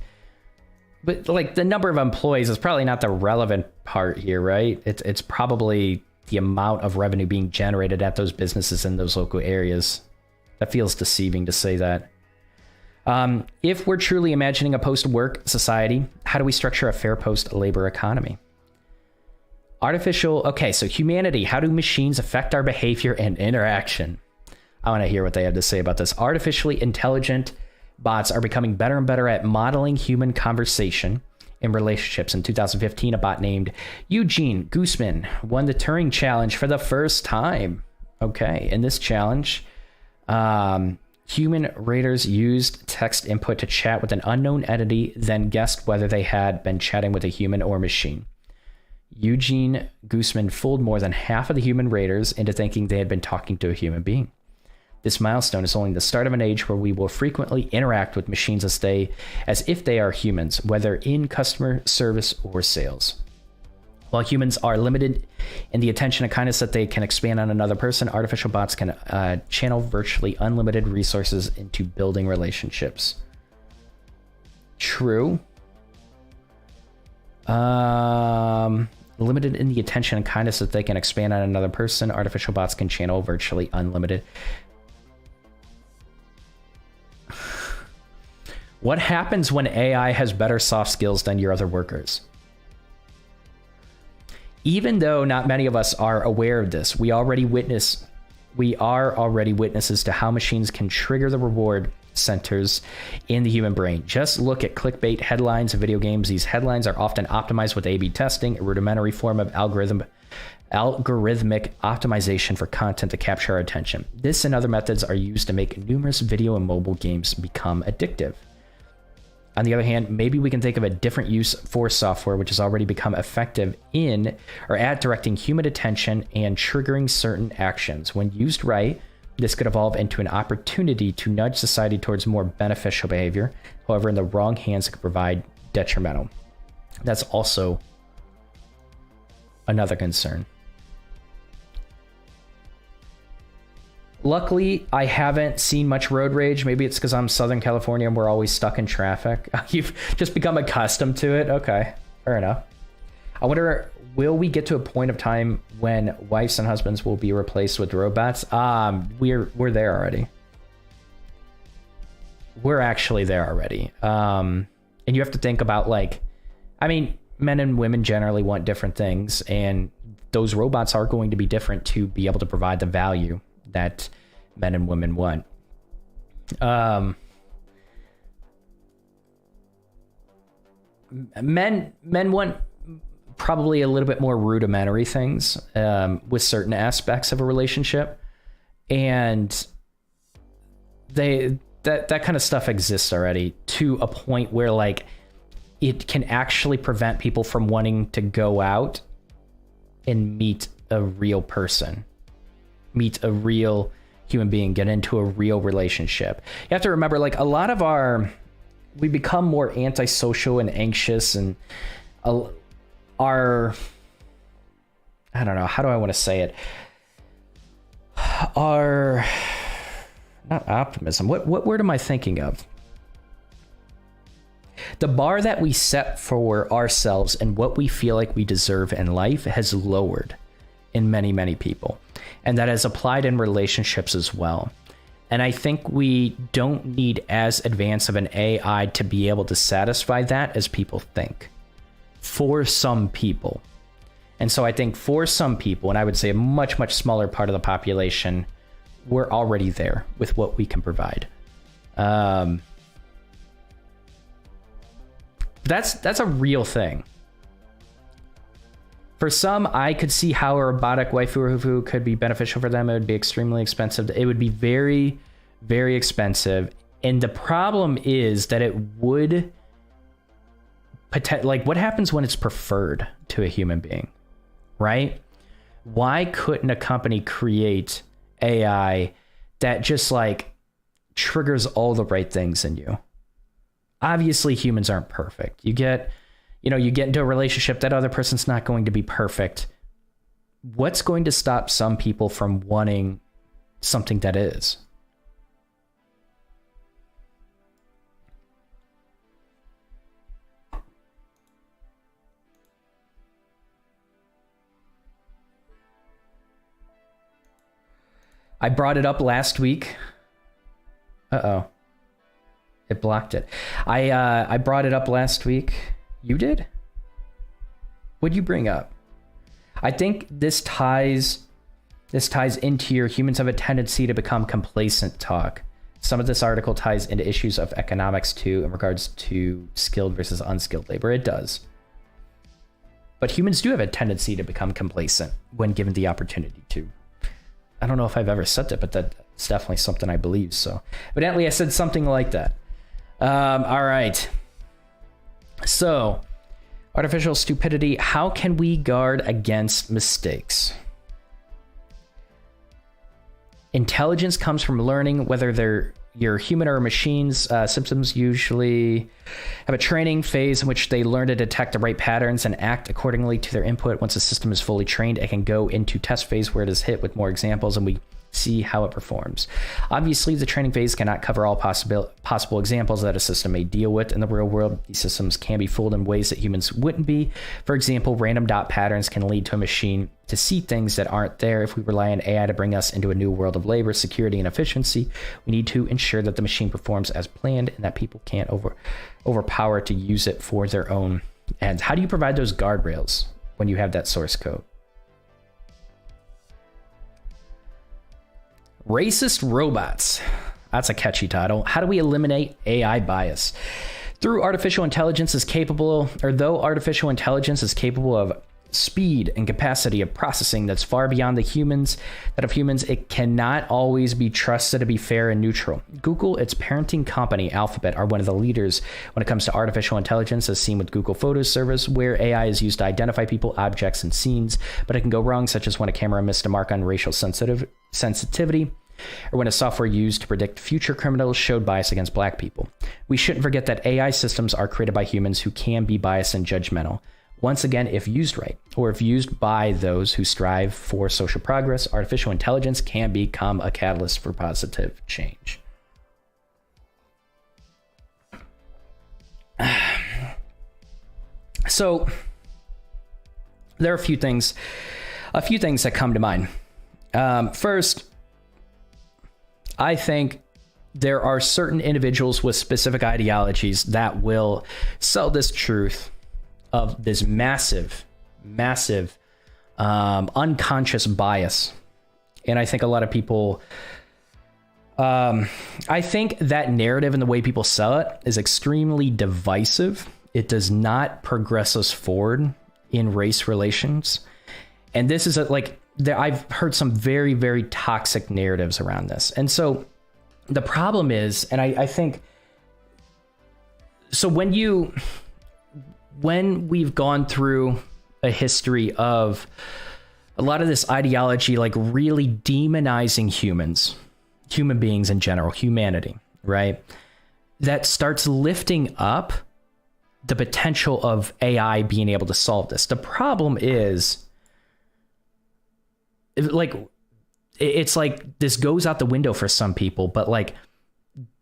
but like the number of employees is probably not the relevant part here, right? It's probably the amount of revenue being generated at those businesses in those local areas. That feels deceiving to say that. If we're truly imagining a post-work society, how do we structure a fair post-labor economy? Okay, so humanity, how do machines affect our behavior and interaction? I want to hear what they have to say about this. Artificially intelligent bots are becoming better and better at modeling human conversation in relationships. In 2015, a bot named Eugene Gooseman won the Turing Challenge for the first time. Okay, in this challenge, human raters used text input to chat with an unknown entity, then guessed whether they had been chatting with a human or machine. Eugene Gooseman fooled more than half of the human raters into thinking they had been talking to a human being. This milestone is only the start of an age where we will frequently interact with machines as if they are humans, whether in customer service or sales. While humans are limited in the attention and kindness that they can expand on another person, artificial bots can channel virtually unlimited resources into building relationships. True. Limited in the attention and kindness that they can expand on another person. Artificial bots can channel virtually unlimited. What happens when AI has better soft skills than your other workers? Even though not many of us are aware of this, we are already witnesses to how machines can trigger the reward centers in the human brain. Just look at clickbait headlines of video games. These headlines are often optimized with A/B testing, a rudimentary form of algorithmic optimization for content to capture our attention. This and other methods are used to make numerous video and mobile games become addictive. On the other hand, maybe we can think of a different use for software which has already become effective in or at directing human attention and triggering certain actions. When used right, this could evolve into an opportunity to nudge society towards more beneficial behavior. However, in the wrong hands, it could provide detrimental. That's also another concern. Luckily, I haven't seen much road rage. Maybe it's because I'm Southern California and we're always stuck in traffic. You've just become accustomed to it. Okay, fair enough. I wonder, will we get to a point of time when wives and husbands will be replaced with robots? We're there already. We're actually there already. And you have to think about, like, I mean, men and women generally want different things, and those robots are going to be different to be able to provide the value that men and women want. Men want probably a little bit more rudimentary things with certain aspects of a relationship, and that kind of stuff exists already to a point where, like, it can actually prevent people from wanting to go out and meet a real person, meet a real human being, get into a real relationship. You have to remember, like, a lot of we become more antisocial and anxious, and I don't know, how do I want to say it? Not optimism. What word am I thinking of? The bar that we set for ourselves and what we feel like we deserve in life has lowered in many, many people. And that has applied in relationships as well. And I think we don't need as advanced of an AI to be able to satisfy that as people think. For some people. And so I think for some people, and I would say a much, much smaller part of the population, we're already there with what we can provide. That's a real thing. For some, I could see how a robotic waifu could be beneficial for them. It would be extremely expensive. It would be very, very expensive. And the problem is that it would, like, what happens when it's preferred to a human being, right? Why couldn't a company create AI that just, like, triggers all the right things in you? Obviously, humans aren't perfect. You get into a relationship, that other person's not going to be perfect. What's going to stop some people from wanting something that is? I brought it up last week. Uh-oh. It blocked it. I brought it up last week. You did? What'd you bring up? I think this ties into your humans have a tendency to become complacent talk. Some of this article ties into issues of economics too in regards to skilled versus unskilled labor. It does. But humans do have a tendency to become complacent when given the opportunity to. I don't know if I've ever said that, but that's definitely something I believe. So evidently I said something like that. All right. So, artificial stupidity, how can we guard against mistakes? Intelligence comes from learning, whether you're human or machines. Systems usually have a training phase in which they learn to detect the right patterns and act accordingly to their input. Once the system is fully trained, it can go into test phase where it is hit with more examples, and we see how it performs. Obviously, the training phase cannot cover all possible examples that a system may deal with in the real world. These systems can be fooled in ways that humans wouldn't be. For example, random dot patterns can lead to a machine to see things that aren't there. If we rely on AI to bring us into a new world of labor, security, and efficiency, we need to ensure that the machine performs as planned and that people can't overpower to use it for their own ends. How do you provide those guardrails when you have that source code? Racist robots. That's a catchy title. How do we eliminate AI bias? Though artificial intelligence is capable of speed and capacity of processing that's far beyond that of humans, it cannot always be trusted to be fair and neutral. Google, its parenting company, Alphabet, are one of the leaders when it comes to artificial intelligence, as seen with Google Photos service, where AI is used to identify people, objects, and scenes, but it can go wrong, such as when a camera missed a mark on racial sensitivity, or when a software used to predict future criminals showed bias against Black people. We shouldn't forget that AI systems are created by humans who can be biased and judgmental. Once again, if used right, or if used by those who strive for social progress, artificial intelligence can become a catalyst for positive change. So there are a few things that come to mind. First, I think there are certain individuals with specific ideologies that will sell this truth of this massive unconscious bias. And I think a lot of people, I think that narrative and the way people sell it is extremely divisive. It does not progress us forward in race relations. And this is I've heard some very, very toxic narratives around this. And so the problem is, and I think, so when we've gone through a history of a lot of this ideology, like really demonizing human beings in general, humanity, right? That starts lifting up the potential of AI being able to solve this. The problem is, it's like this goes out the window for some people, but like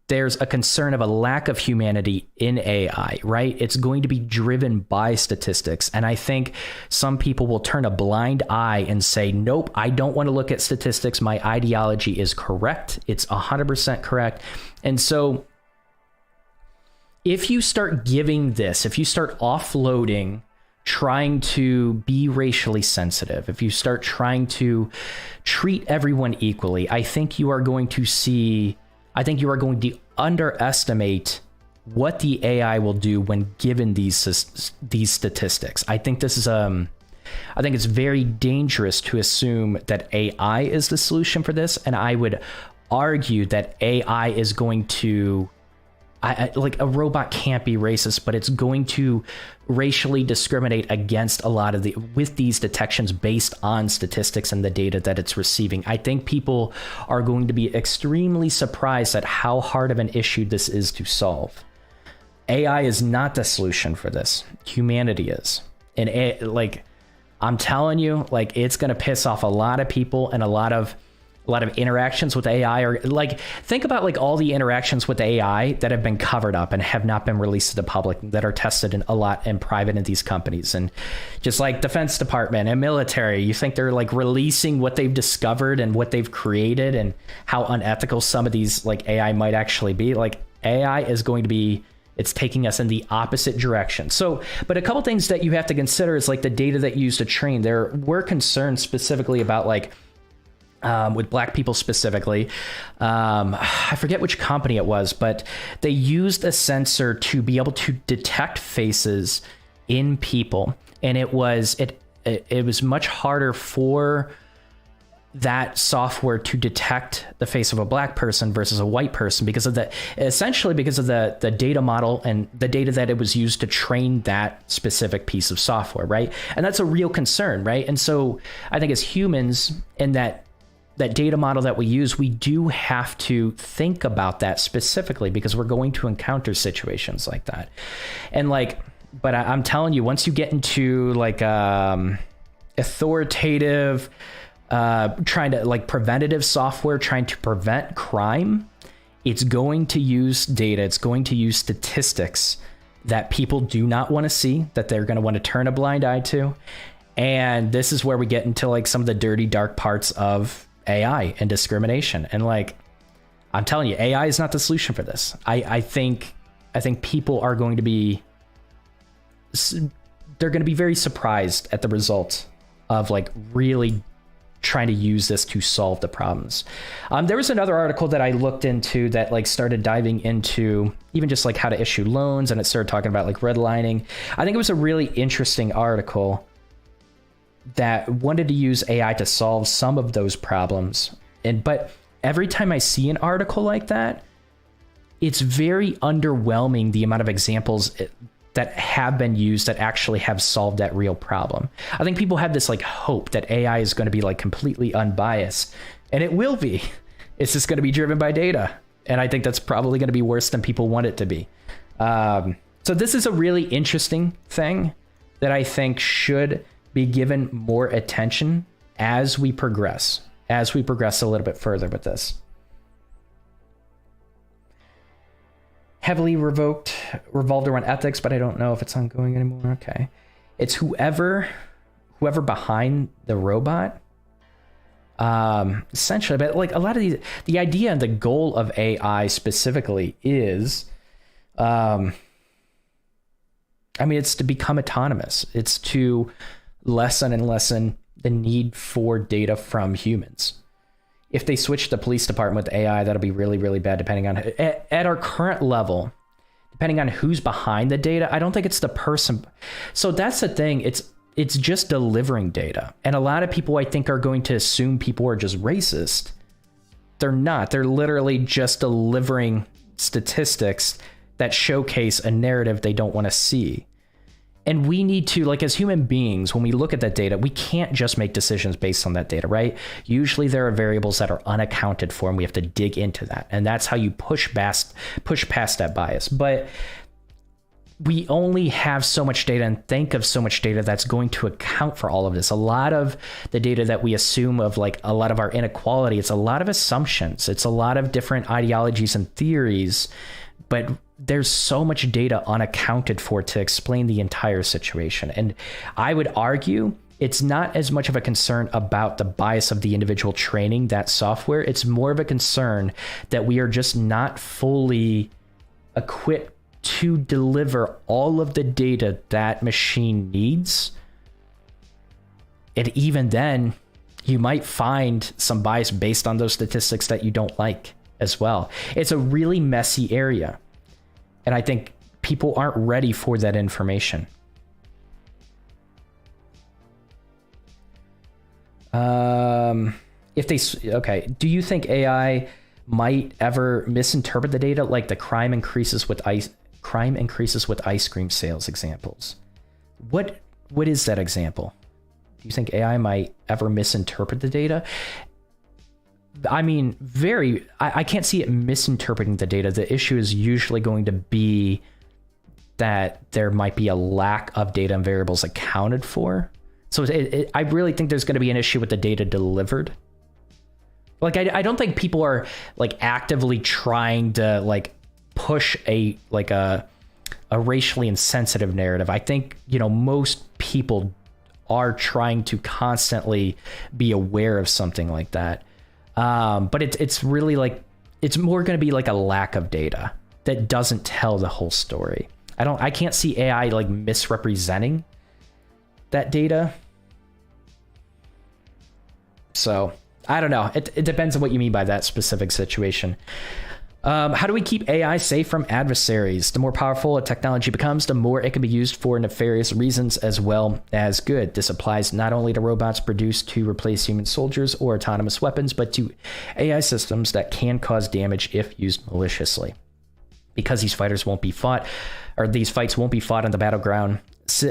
there's a concern of a lack of humanity in AI, right? It's going to be driven by statistics. And I think some people will turn a blind eye and say, nope, I don't want to look at statistics. My ideology is correct. It's 100% correct. And so if you start offloading, trying to be racially sensitive, if you start trying to treat everyone equally, I think you are going to underestimate what the AI will do when given these statistics. I think it's very dangerous to assume that AI is the solution for this. And I would argue that AI is going to, like, a robot can't be racist, but it's going to racially discriminate against with these detections based on statistics and the data that it's receiving. I think people are going to be extremely surprised at how hard of an issue this is to solve. AI is not the solution for this. Humanity is. And I'm telling you, it's going to piss off a lot of people, and a lot of interactions with AI, or think about all the interactions with AI that have been covered up and have not been released to the public, that are tested in private in these companies. And just like Defense Department and military, you think they're releasing what they've discovered and what they've created and how unethical some of these AI might actually be. AI is going to be, it's taking us in the opposite direction. So, but a couple things that you have to consider is the data that you use to train. There were concerns specifically about with Black people specifically. I forget which company it was, but they used a sensor to be able to detect faces in people. And it was much harder for that software to detect the face of a Black person versus a white person because of the data model and the data that it was used to train that specific piece of software, right? And that's a real concern, right? And so I think as humans, in that data model that we use, we do have to think about that specifically because we're going to encounter situations like that. And but I'm telling you, once you get into authoritative, trying to like preventative software, trying to prevent crime. It's going to use data. It's going to use statistics that people do not want to see, that they're going to want to turn a blind eye to. And this is where we get into like some of the dirty, dark parts of AI and discrimination. And like, I'm telling you, AI is not the solution for this. I think people are going to be, they're going to be very surprised at the result of like really trying to use this to solve the problems. There was another article that I looked into that like started diving into even just like how to issue loans, and it started talking about like redlining. I think it was a really interesting article that wanted to use AI to solve some of those problems. But every time I see an article like that, it's very underwhelming the amount of examples that have been used that actually have solved that real problem. I think people have this like hope that AI is going to be like completely unbiased, and it will be. It's just going to be driven by data. And I think that's probably going to be worse than people want it to be. So this is a really interesting thing that I think should be given more attention as we progress a little bit further with this. Heavily revolved around ethics, but I don't know if it's ongoing anymore. Okay. It's whoever behind the robot. Essentially, but like a lot of the idea and the goal of AI specifically is, it's to become autonomous. It's to lessen the need for data from humans. If they switch the police department with AI, that'll be really, really bad, depending on at our current level, depending on who's behind the data. I don't think it's the person. So that's the thing. It's just delivering data. And a lot of people, I think, are going to assume people are just racist. They're not. They're literally just delivering statistics that showcase a narrative they don't want to see. And we need to, like, as human beings, when we look at that data, we can't just make decisions based on that data, right? Usually there are variables that are unaccounted for, and we have to dig into that. And that's how you push past that bias. But we only have so much data and think of so much data that's going to account for all of this. A lot of the data that we assume of, like a lot of our inequality, it's a lot of assumptions. It's a lot of different ideologies and theories, but there's so much data unaccounted for to explain the entire situation. And I would argue it's not as much of a concern about the bias of the individual training that software. It's more of a concern that we are just not fully equipped to deliver all of the data that machine needs. And even then, you might find some bias based on those statistics that you don't like as well. It's a really messy area. And I think people aren't ready for that information. Do you think AI might ever misinterpret the data, like the crime increases with ice cream sales examples? What is that example? Do you think AI might ever misinterpret the data? I mean, I can't see it misinterpreting the data. The issue is usually going to be that there might be a lack of data and variables accounted for. So I really think there's going to be an issue with the data delivered. Like, I don't think people are like actively trying to like push a racially insensitive narrative. I think, most people are trying to constantly be aware of something like that. But it's really like, it's more going to be like a lack of data that doesn't tell the whole story. I can't see AI like misrepresenting that data. So I don't know. It depends on what you mean by that specific situation. How do we keep AI safe from adversaries? The more powerful a technology becomes, the more it can be used for nefarious reasons as well as good. This applies not only to robots produced to replace human soldiers or autonomous weapons, but to AI systems that can cause damage if used maliciously. Because these fights won't be fought on the battleground,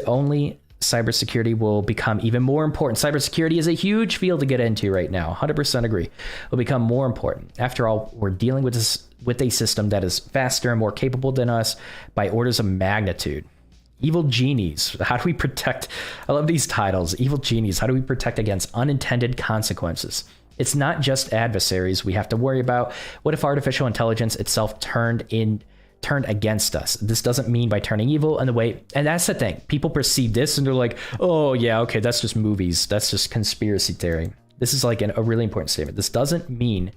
only cybersecurity will become even more important. Cybersecurity is a huge field to get into right now. 100% agree. Will become more important. After all, we're dealing with a system that is faster and more capable than us by orders of magnitude. Evil genies. How do we protect? I love these titles. Evil genies. How do we protect against unintended consequences? It's not just adversaries we have to worry about. What if artificial intelligence itself turned against us? This doesn't mean by turning evil in the way, and that's the thing. People perceive this and they're like, oh yeah, okay, that's just movies. That's just conspiracy theory. This is like a really important statement. This doesn't mean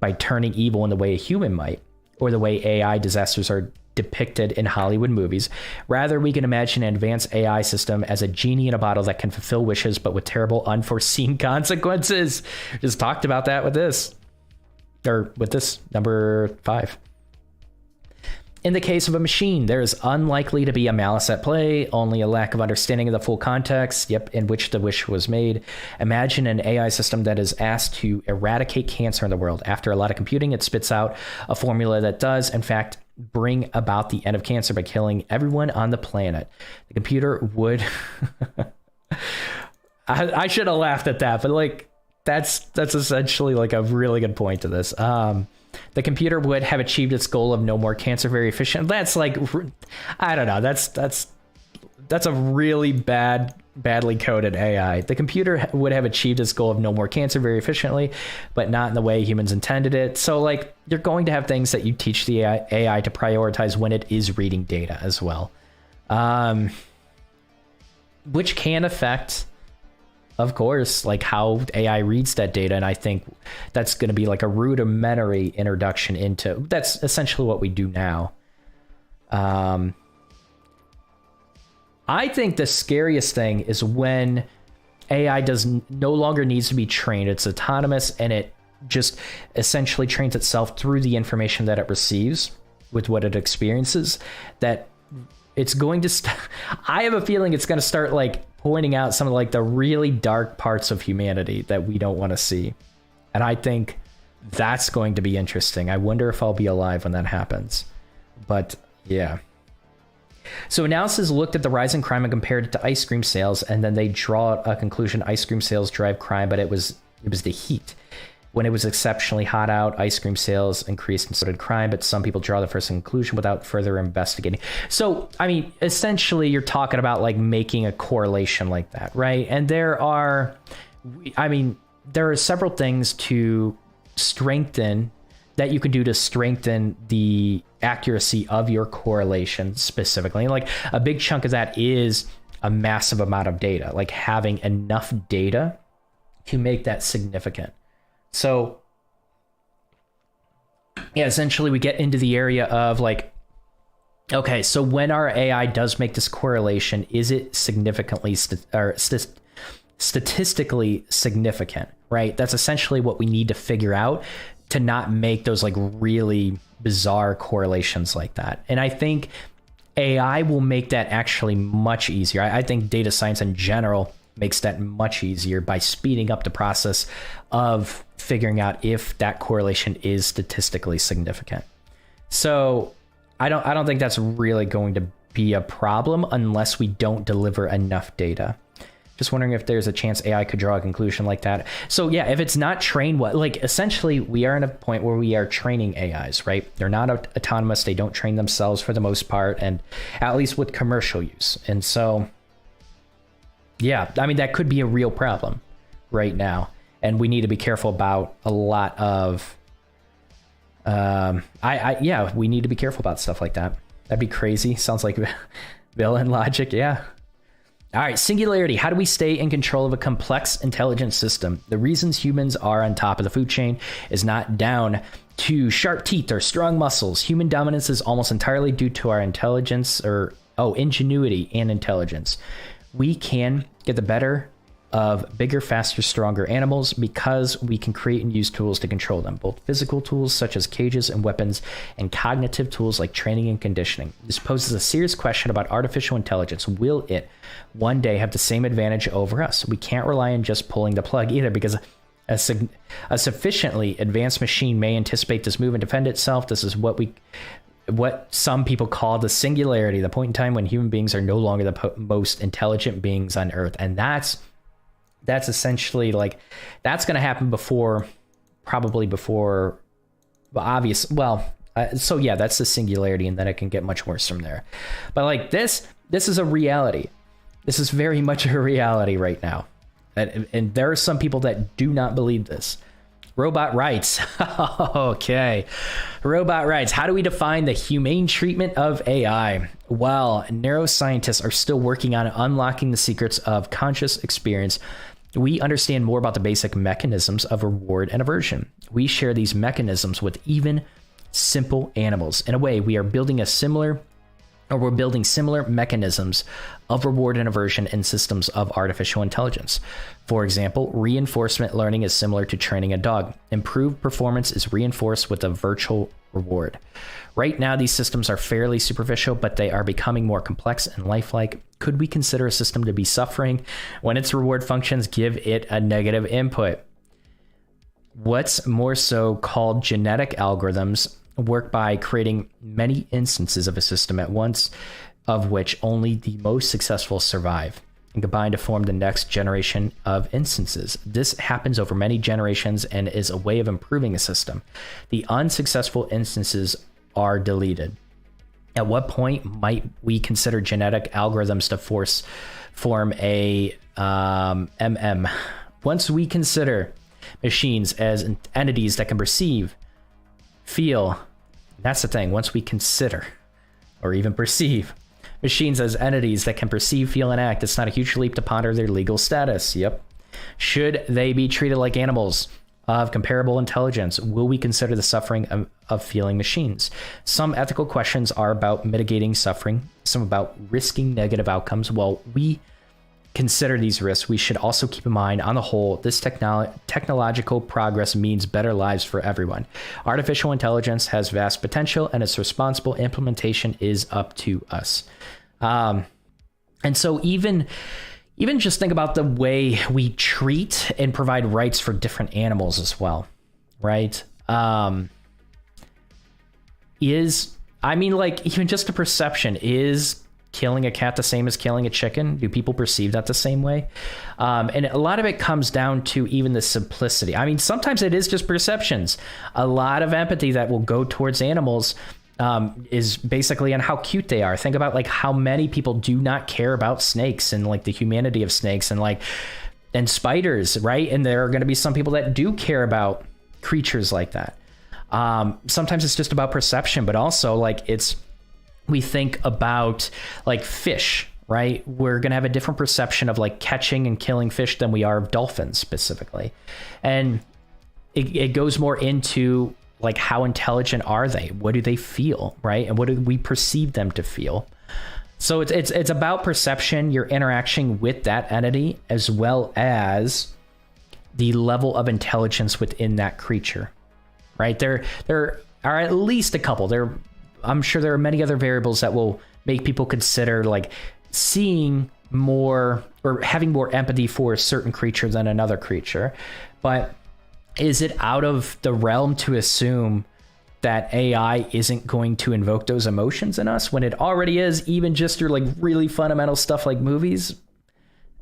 by turning evil in the way a human might, or the way AI disasters are depicted in Hollywood movies. Rather, we can imagine an advanced AI system as a genie in a bottle that can fulfill wishes, but with terrible unforeseen consequences. Just talked about that with this, number 5. In the case of a machine, there is unlikely to be a malice at play, only a lack of understanding of the full context, in which the wish was made. Imagine an AI system that is asked to eradicate cancer in the world. After a lot of computing, it spits out a formula that does, in fact, bring about the end of cancer by killing everyone on the planet. The computer would... I should have laughed at that, but like that's essentially like a really good point to this. The computer would have achieved its goal of no more cancer very efficient. That's like, I don't know. That's a really badly coded AI. The computer would have achieved its goal of no more cancer very efficiently, but not in the way humans intended it. So like, you're going to have things that you teach the AI to prioritize when it is reading data as well, which can affect, of course, like how AI reads that data. And I think that's going to be like a rudimentary introduction into, that's essentially what we do now. I think the scariest thing is when AI no longer needs to be trained. It's autonomous and it just essentially trains itself through the information that it receives with what it experiences, that it's going to, I have a feeling it's going to start like pointing out some of like the really dark parts of humanity that we don't want to see. And I think that's going to be interesting. I wonder if I'll be alive when that happens. But yeah. So analysis looked at the rise in crime and compared it to ice cream sales, and then they draw a conclusion: ice cream sales drive crime, but it was the heat. When it was exceptionally hot out, ice cream sales increased and so did crime, but some people draw the first conclusion without further investigating. So, I mean, essentially you're talking about like making a correlation like that, right? And there are several things to strengthen that you can do to strengthen the accuracy of your correlation specifically. And like a big chunk of that is a massive amount of data, like having enough data to make that significant. So yeah, essentially we get into the area of like, okay, so when our AI does make this correlation, is it significantly statistically significant, right? That's essentially what we need to figure out to not make those like really bizarre correlations like that. And I think AI will make that actually much easier. I think data science in general makes that much easier by speeding up the process of figuring out if that correlation is statistically significant. So I don't think that's really going to be a problem unless we don't deliver enough data. Just wondering if there's a chance AI could draw a conclusion like that. So yeah, if it's not trained well, like essentially we are in a point where we are training AIs, right? They're not autonomous. They don't train themselves for the most part, and at least with commercial use. And so, yeah, I mean, that could be a real problem right now. And we need to be careful about a lot of, we need to be careful about stuff like that. That'd be crazy. Sounds like villain logic. Yeah. All right, Singularity. How do we stay in control of a complex intelligence system? The reasons humans are on top of the food chain is not down to sharp teeth or strong muscles. Human dominance is almost entirely due to our ingenuity and intelligence. We can get the better of bigger, faster, stronger animals because we can create and use tools to control them, both physical tools such as cages and weapons, and cognitive tools like training and conditioning. This poses a serious question about artificial intelligence. Will it one day have the same advantage over us? We can't rely on just pulling the plug either, because a sufficiently advanced machine may anticipate this move and defend itself. This is what some people call the singularity, the point in time when human beings are no longer the most intelligent beings on Earth. And that's essentially like, that's going to happen probably before obvious. Well, so yeah, that's the singularity, and then it can get much worse from there. But like this This is a reality. This is very much a reality right now. And there are some people that do not believe this. Robot rights. Okay. Robot rights. How do we define the humane treatment of AI? Well, neuroscientists are still working on unlocking the secrets of conscious experience. We understand more about the basic mechanisms of reward and aversion. We share these mechanisms with even simple animals. In a way, we're building similar mechanisms of reward and aversion in systems of artificial intelligence. For example, reinforcement learning is similar to training a dog. Improved performance is reinforced with a virtual reward. Right now, these systems are fairly superficial, but they are becoming more complex and lifelike. Could we consider a system to be suffering when its reward functions give it a negative input? What's more so called genetic algorithms work by creating many instances of a system at once, of which only the most successful survive, and combine to form the next generation of instances. This happens over many generations and is a way of improving a system. The unsuccessful instances are deleted. At what point might we consider genetic algorithms to form a MM? Once we consider machines as entities that can perceive, feel, that's the thing, once we consider or even perceive machines as entities that can perceive, feel, and act, it's not a huge leap to ponder their legal status. Yep. Should they be treated like animals of comparable intelligence? Will we consider the suffering of feeling machines? Some ethical questions are about mitigating suffering, some about risking negative outcomes. While we consider these risks, we should also keep in mind, on the whole, this technological progress means better lives for everyone. Artificial intelligence has vast potential, and its responsible implementation is up to us. And so even just think about the way we treat and provide rights for different animals as well, right? Even just a perception, is killing a cat the same as killing a chicken? Do people perceive that the same way? And a lot of it comes down to even the simplicity. I mean, sometimes it is just perceptions. A lot of empathy that will go towards animals is basically on how cute they are. Think about like how many people do not care about snakes and like the humanity of snakes and spiders, right? And there are going to be some people that do care about creatures like that. Sometimes it's just about perception, but also like we think about like fish, right? We're going to have a different perception of like catching and killing fish than we are of dolphins specifically. And it goes more into like, how intelligent are they? What do they feel, right? And what do we perceive them to feel? So it's about perception, your interaction with that entity, as well as the level of intelligence within that creature, right? There are at least a couple. I'm sure there are many other variables that will make people consider like seeing more or having more empathy for a certain creature than another creature. But is it out of the realm to assume that AI isn't going to invoke those emotions in us when it already is, even just through like really fundamental stuff like movies?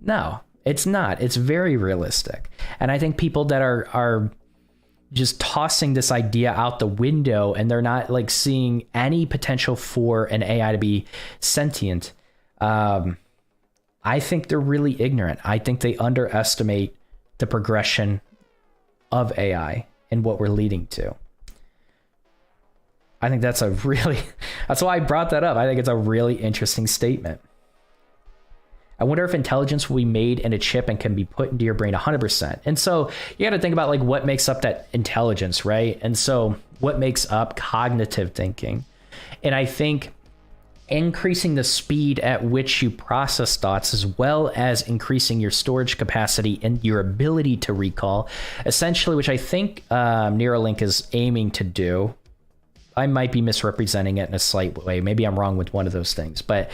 No, it's not. It's very realistic. And I think people that are just tossing this idea out the window and they're not like seeing any potential for an AI to be sentient, I think they're really ignorant. I think they underestimate the progression of AI and what we're leading to. I think that's why I brought that up. I think it's a really interesting statement. I wonder if intelligence will be made in a chip and can be put into your brain 100%. And so you got to think about like what makes up that intelligence, right? And so what makes up cognitive thinking? And I think increasing the speed at which you process thoughts, as well as increasing your storage capacity and your ability to recall, essentially, which I think Neuralink is aiming to do. I might be misrepresenting it in a slight way. Maybe I'm wrong with one of those things, but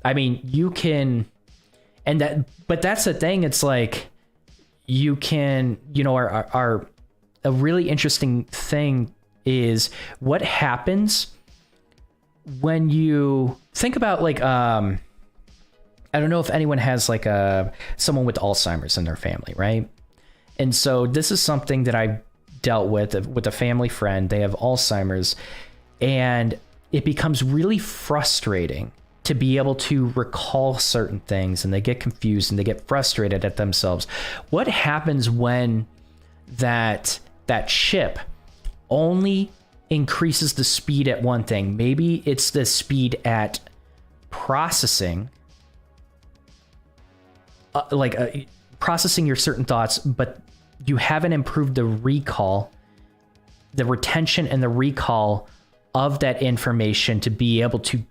I mean, you can, but that's the thing. It's like, you can, a really interesting thing is what happens when you think about like, I don't know if anyone has like someone with Alzheimer's in their family, right? And so this is something that I dealt with a family friend. They have Alzheimer's, and it becomes really frustrating to be able to recall certain things, and they get confused and they get frustrated at themselves. What happens when that chip only increases the speed at one thing? Maybe it's the speed at processing, processing your certain thoughts, but you haven't improved the recall, the retention and the recall of that information to be able to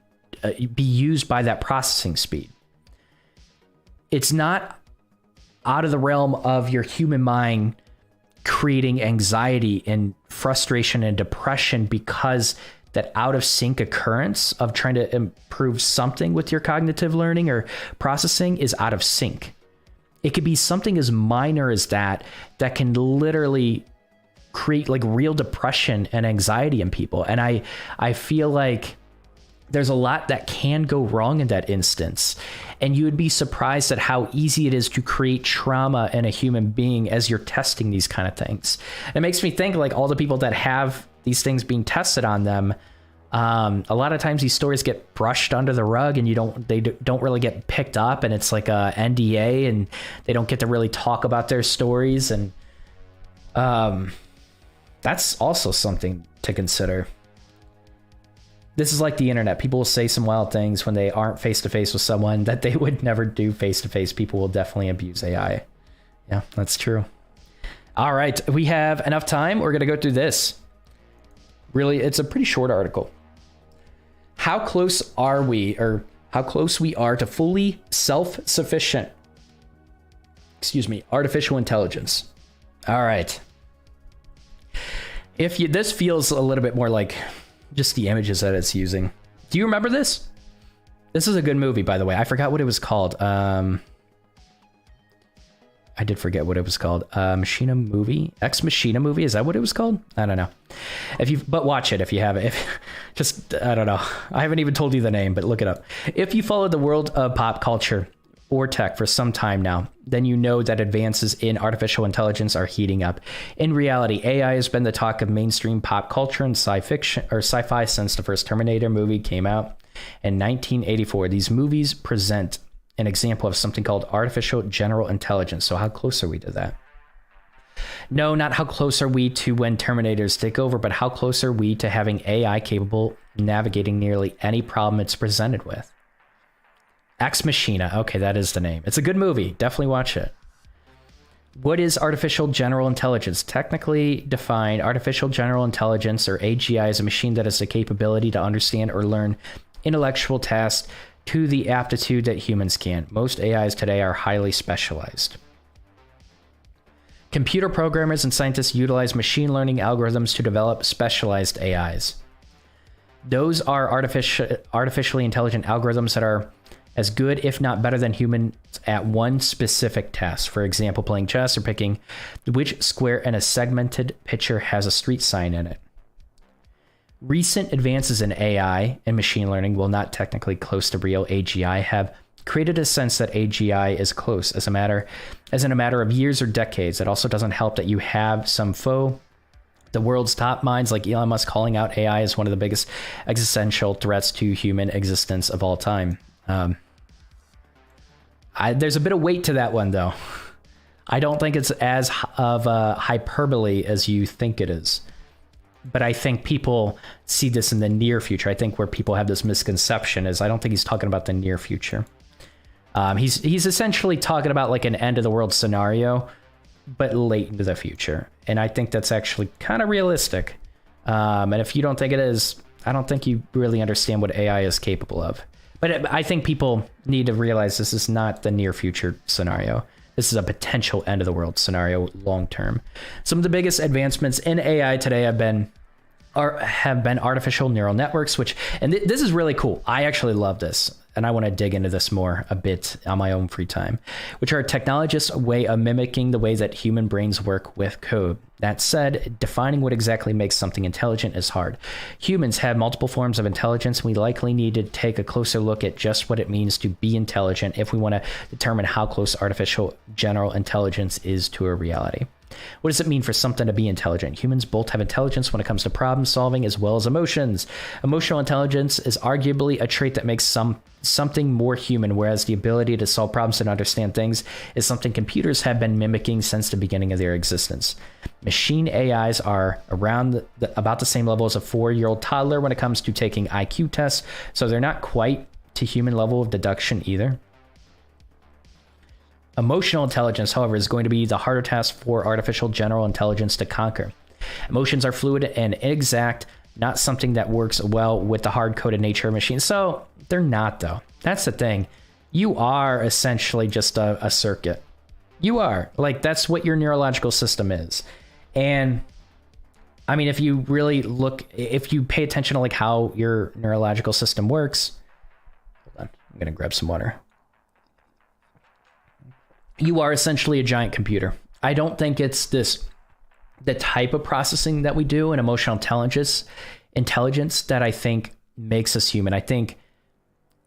be used by that processing speed. It's not out of the realm of your human mind creating anxiety and frustration and depression because that out of sync occurrence of trying to improve something with your cognitive learning or processing is out of sync. It could be something as minor as that can literally create like real depression and anxiety in people. And I feel like there's a lot that can go wrong in that instance. And you would be surprised at how easy it is to create trauma in a human being as you're testing these kind of things. It makes me think like all the people that have these things being tested on them, a lot of times these stories get brushed under the rug and they don't really get picked up, and it's like a NDA and they don't get to really talk about their stories. And that's also something to consider. This is like the internet. People will say some wild things when they aren't face-to-face with someone that they would never do face-to-face. People will definitely abuse AI. Yeah, that's true. All right, we have enough time. We're going to go through this. Really, it's a pretty short article. How close are we, or how close we are to fully self-sufficient, artificial intelligence. All right. This feels a little bit more like just the images that it's using. Do you remember this? This is a good movie, by the way. I forgot what it was called. I did forget what it was called. Machina movie? Ex Machina movie? Is that what it was called? I don't know. But watch it if you have it. I don't know. I haven't even told you the name, but look it up. If you follow the world of pop culture or tech for some time now, then you know that advances in artificial intelligence are heating up. In reality, AI has been the talk of mainstream pop culture and sci-fi since the first Terminator movie came out in 1984. These movies present an example of something called artificial general intelligence. So how close are we to that? No, not how close are we to when Terminators take over, but how close are we to having AI capable of navigating nearly any problem it's presented with. Ex Machina. Okay, that is the name. It's a good movie. Definitely watch it. What is artificial general intelligence? Technically defined, artificial general intelligence, or AGI, is a machine that has the capability to understand or learn intellectual tasks to the aptitude that humans can. Most AIs today are highly specialized. Computer programmers and scientists utilize machine learning algorithms to develop specialized AIs. Those are artificially intelligent algorithms that are as good, if not better, than humans at one specific task. For example, playing chess or picking which square in a segmented picture has a street sign in it. Recent advances in AI and machine learning, while not technically close to real AGI, have created a sense that AGI is close as in a matter of years or decades. It also doesn't help that you have some the world's top minds like Elon Musk calling out AI as one of the biggest existential threats to human existence of all time. There's a bit of weight to that one, though. I don't think it's as of a hyperbole as you think it is. But I think people see this in the near future. I think where people have this misconception is I don't think he's talking about the near future. He's essentially talking about like an end of the world scenario, but late into the future. And I think that's actually kind of realistic. And if you don't think it is, I don't think you really understand what AI is capable of. But I think people need to realize this is not the near future scenario. This is a potential end of the world scenario long term. Some of the biggest advancements in AI today have been artificial neural networks, this is really cool. I actually love this, and I want to dig into this more a bit on my own free time, which are technologists' way of mimicking the way that human brains work with code. That said, defining what exactly makes something intelligent is hard. Humans have multiple forms of intelligence, and we likely need to take a closer look at just what it means to be intelligent if we want to determine how close artificial general intelligence is to a reality. What does it mean for something to be intelligent? Humans both have intelligence when it comes to problem solving as well as emotions. Emotional intelligence is arguably a trait that makes something more human, whereas the ability to solve problems and understand things is something computers have been mimicking since the beginning of their existence. Machine AIs are around about the same level as a 4-year-old toddler when it comes to taking IQ tests, so they're not quite to human level of deduction either. Emotional intelligence, however, is going to be the harder task for artificial general intelligence to conquer. Emotions are fluid and inexact, not something that works well with the hard-coded nature of machines. So they're not, though. That's the thing. You are essentially just a circuit. You are. Like, that's what your neurological system is. And I mean, if you really look, if you pay attention to like how your neurological system works, hold on, I'm going to grab some water. You are essentially a giant computer. I don't think it's the type of processing that we do in emotional intelligence that I think makes us human. I think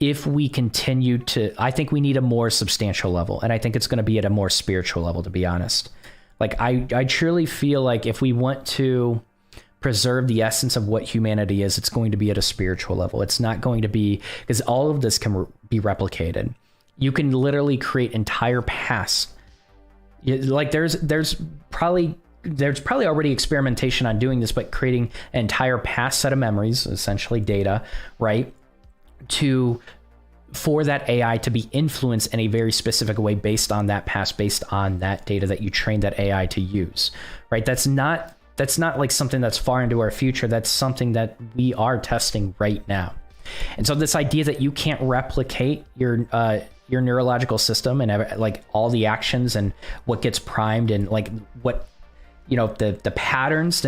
if we continue to, I think we need a more substantial level, and I think it's going to be at a more spiritual level, to be honest. Like, I truly feel like if we want to preserve the essence of what humanity is, it's going to be at a spiritual level. It's not going to be, because all of this can be replicated. You can literally create entire paths. Like there's probably already experimentation on doing this, but creating an entire past set of memories, essentially data, right? For that AI to be influenced in a very specific way based on that past, based on that data that you trained that AI to use, right? That's not like something that's far into our future. That's something that we are testing right now. And so this idea that you can't replicate your neurological system and like all the actions and what gets primed and like what, you know, the patterns,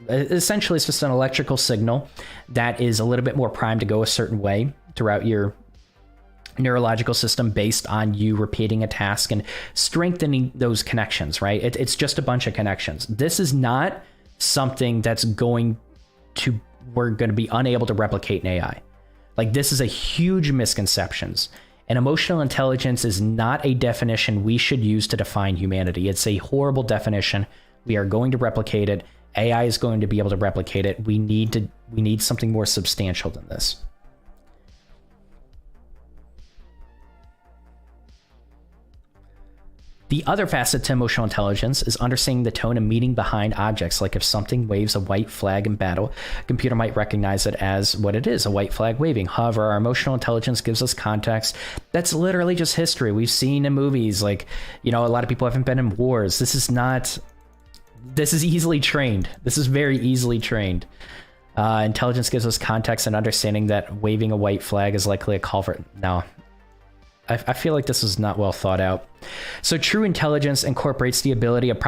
essentially it's just an electrical signal that is a little bit more primed to go a certain way throughout your neurological system based on you repeating a task and strengthening those connections, right? It's just a bunch of connections. This is not something that's we're going to be unable to replicate in AI. Like, this is a huge misconceptions. And emotional intelligence is not a definition we should use to define humanity. It's a horrible definition. We are going to replicate it. AI is going to be able to replicate it. We need something more substantial than this. The other facet to emotional intelligence is understanding the tone and meaning behind objects. Like if something waves a white flag in battle, a computer might recognize it as what it is, a white flag waving. However, our emotional intelligence gives us context that's literally just history. We've seen in movies, like, you know, a lot of people haven't been in wars. This is easily trained. This is very easily trained. Intelligence gives us context and understanding that waving a white flag is likely a call for... No. I feel like this is not well thought out. So true intelligence incorporates the ability of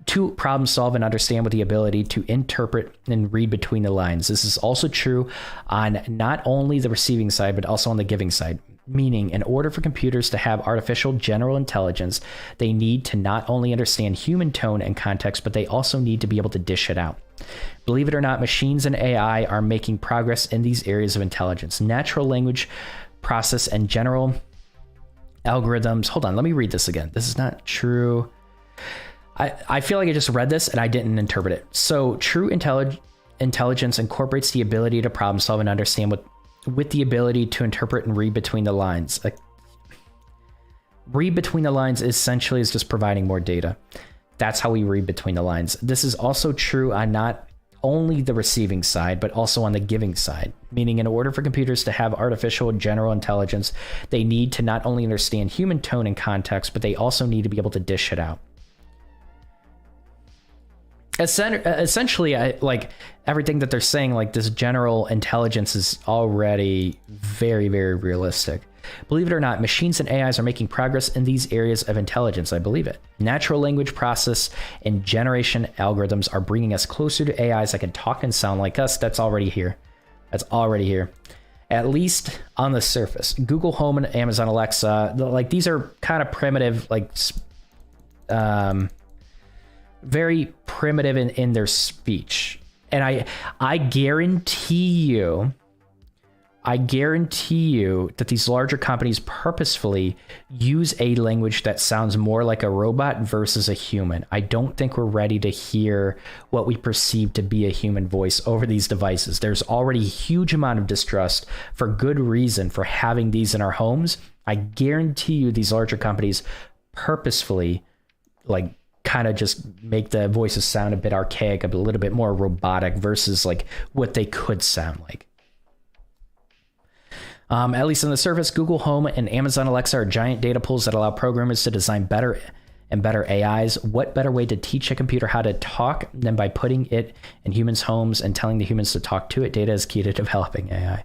to problem solve and understand with the ability to interpret and read between the lines. This is also true on not only the receiving side, but also on the giving side. Meaning, in order for computers to have artificial general intelligence, they need to not only understand human tone and context, but they also need to be able to dish it out. Believe it or not, machines and AI are making progress in these areas of intelligence. Natural language process and general algorithms. Hold on, let me read this again. This is not true. I feel like I just read this and I didn't interpret it. So true intelligence incorporates the ability to problem solve and understand with the ability to interpret and read between the lines. Read between the lines essentially is just providing more data. That's how we read between the lines. This is also true on not only the receiving side, but also on the giving side. Meaning, in order for computers to have artificial general intelligence, they need to not only understand human tone and context, but they also need to be able to dish it out. Essentially, like everything that they're saying, like this general intelligence is already very, very realistic. Believe it or not, machines and AIs are making progress in these areas of intelligence. I believe it. Natural language process and generation algorithms are bringing us closer to AIs that can talk and sound like us. That's already here. That's already here. At least on the surface. Google Home and Amazon Alexa, like these are kind of primitive, like very primitive in their speech. And I guarantee you, I guarantee you that these larger companies purposefully use a language that sounds more like a robot versus a human. I don't think we're ready to hear what we perceive to be a human voice over these devices. There's already a huge amount of distrust for good reason for having these in our homes. I guarantee you these larger companies purposefully like kind of just make the voices sound a bit archaic, a little bit more robotic versus like what they could sound like. At least on the surface, Google Home and Amazon Alexa are giant data pools that allow programmers to design better and better AIs. What better way to teach a computer how to talk than by putting it in humans' homes and telling the humans to talk to it? Data is key to developing AI.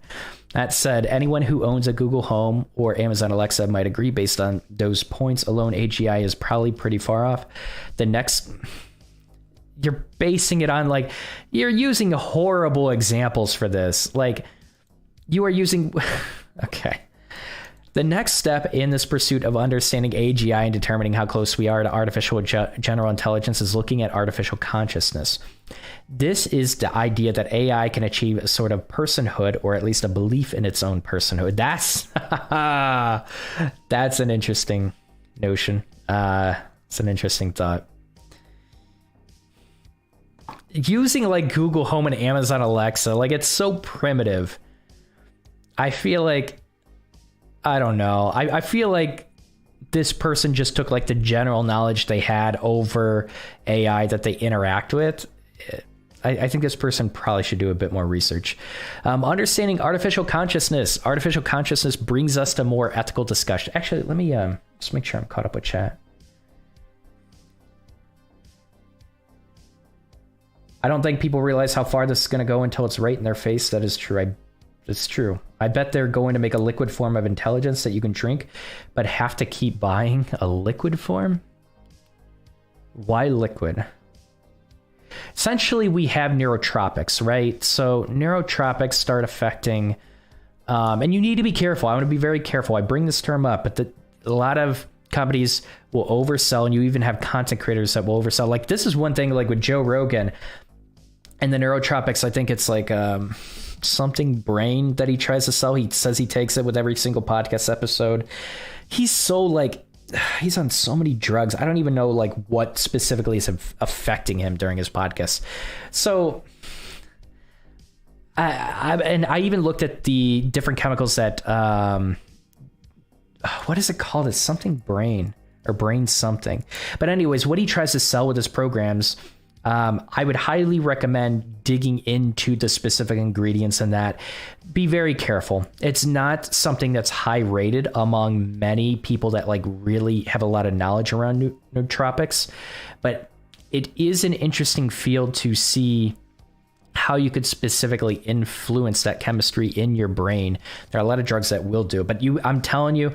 That said, anyone who owns a Google Home or Amazon Alexa might agree based on those points alone, AGI is probably pretty far off. The next... You're basing it on like... You're using horrible examples for this. Like... You are using... Okay. The next step in this pursuit of understanding AGI and determining how close we are to artificial general intelligence is looking at artificial consciousness. This is the idea that AI can achieve a sort of personhood, or at least a belief in its own personhood. That's an interesting notion. It's an interesting thought. Using like Google Home and Amazon Alexa, like it's so primitive. I feel like, I don't know. I feel like this person just took like the general knowledge they had over AI that they interact with. I think this person probably should do a bit more research. Understanding artificial consciousness. Artificial consciousness brings us to more ethical discussion. Actually, let me just make sure I'm caught up with chat. I don't think people realize how far this is going to go until it's right in their face. That is true. It's true. I bet they're going to make a liquid form of intelligence that you can drink, but have to keep buying a liquid form? Why liquid? Essentially, we have neurotropics, right? So neurotropics start affecting, and you need to be careful. I want to be very careful. I bring this term up, but a lot of companies will oversell, and you even have content creators that will oversell. Like this is one thing, like with Joe Rogan and the neurotropics, I think it's like... something brain that he tries to sell. He says he takes it with every single podcast episode. He's so like, he's on so many drugs. I don't even know like what specifically is affecting him during his podcast. So I even looked at the different chemicals that, what is it called? It's something brain or brain something. But anyways, what he tries to sell with his programs, I would highly recommend digging into the specific ingredients in that. Be very careful. It's not something that's high rated among many people that like really have a lot of knowledge around nootropics, but it is an interesting field to see how you could specifically influence that chemistry in your brain. There are a lot of drugs that will do it, but I'm telling you,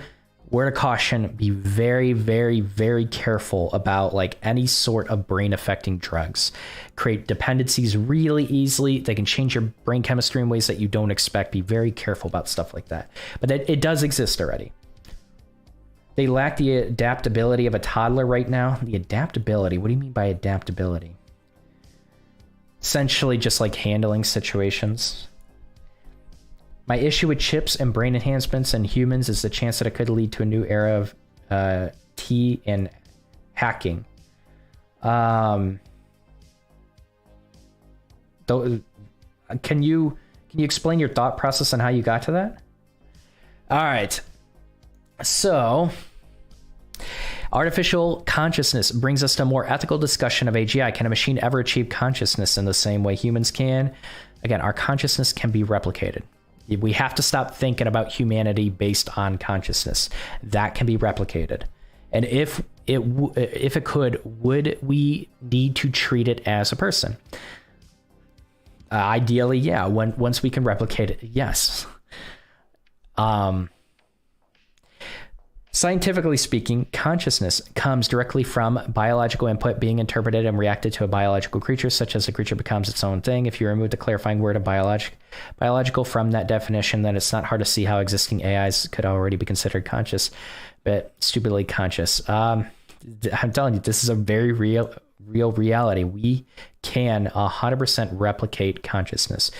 word of caution, be very, very, very careful about like any sort of brain affecting drugs. Create dependencies really easily. They can change your brain chemistry in ways that you don't expect. Be very careful about stuff like that. But it does exist already. They lack the adaptability of a toddler right now. The adaptability, what do you mean by adaptability? Essentially just like handling situations. My issue with chips and brain enhancements in humans is the chance that it could lead to a new era of tea and hacking. Can you explain your thought process on how you got to that? All right. So, artificial consciousness brings us to a more ethical discussion of AGI. Can a machine ever achieve consciousness in the same way humans can? Again, our consciousness can be replicated. We have to stop thinking about humanity based on consciousness. That can be replicated. And if it could, would we need to treat it as a person? Ideally, yeah. Once we can replicate it, yes. Scientifically speaking, consciousness comes directly from biological input being interpreted and reacted to a biological creature, such as a creature becomes its own thing. If you remove the clarifying word of biological from that definition, then it's not hard to see how existing AIs could already be considered conscious, but stupidly conscious. I'm telling you, this is a very real reality. We can 100% replicate consciousness.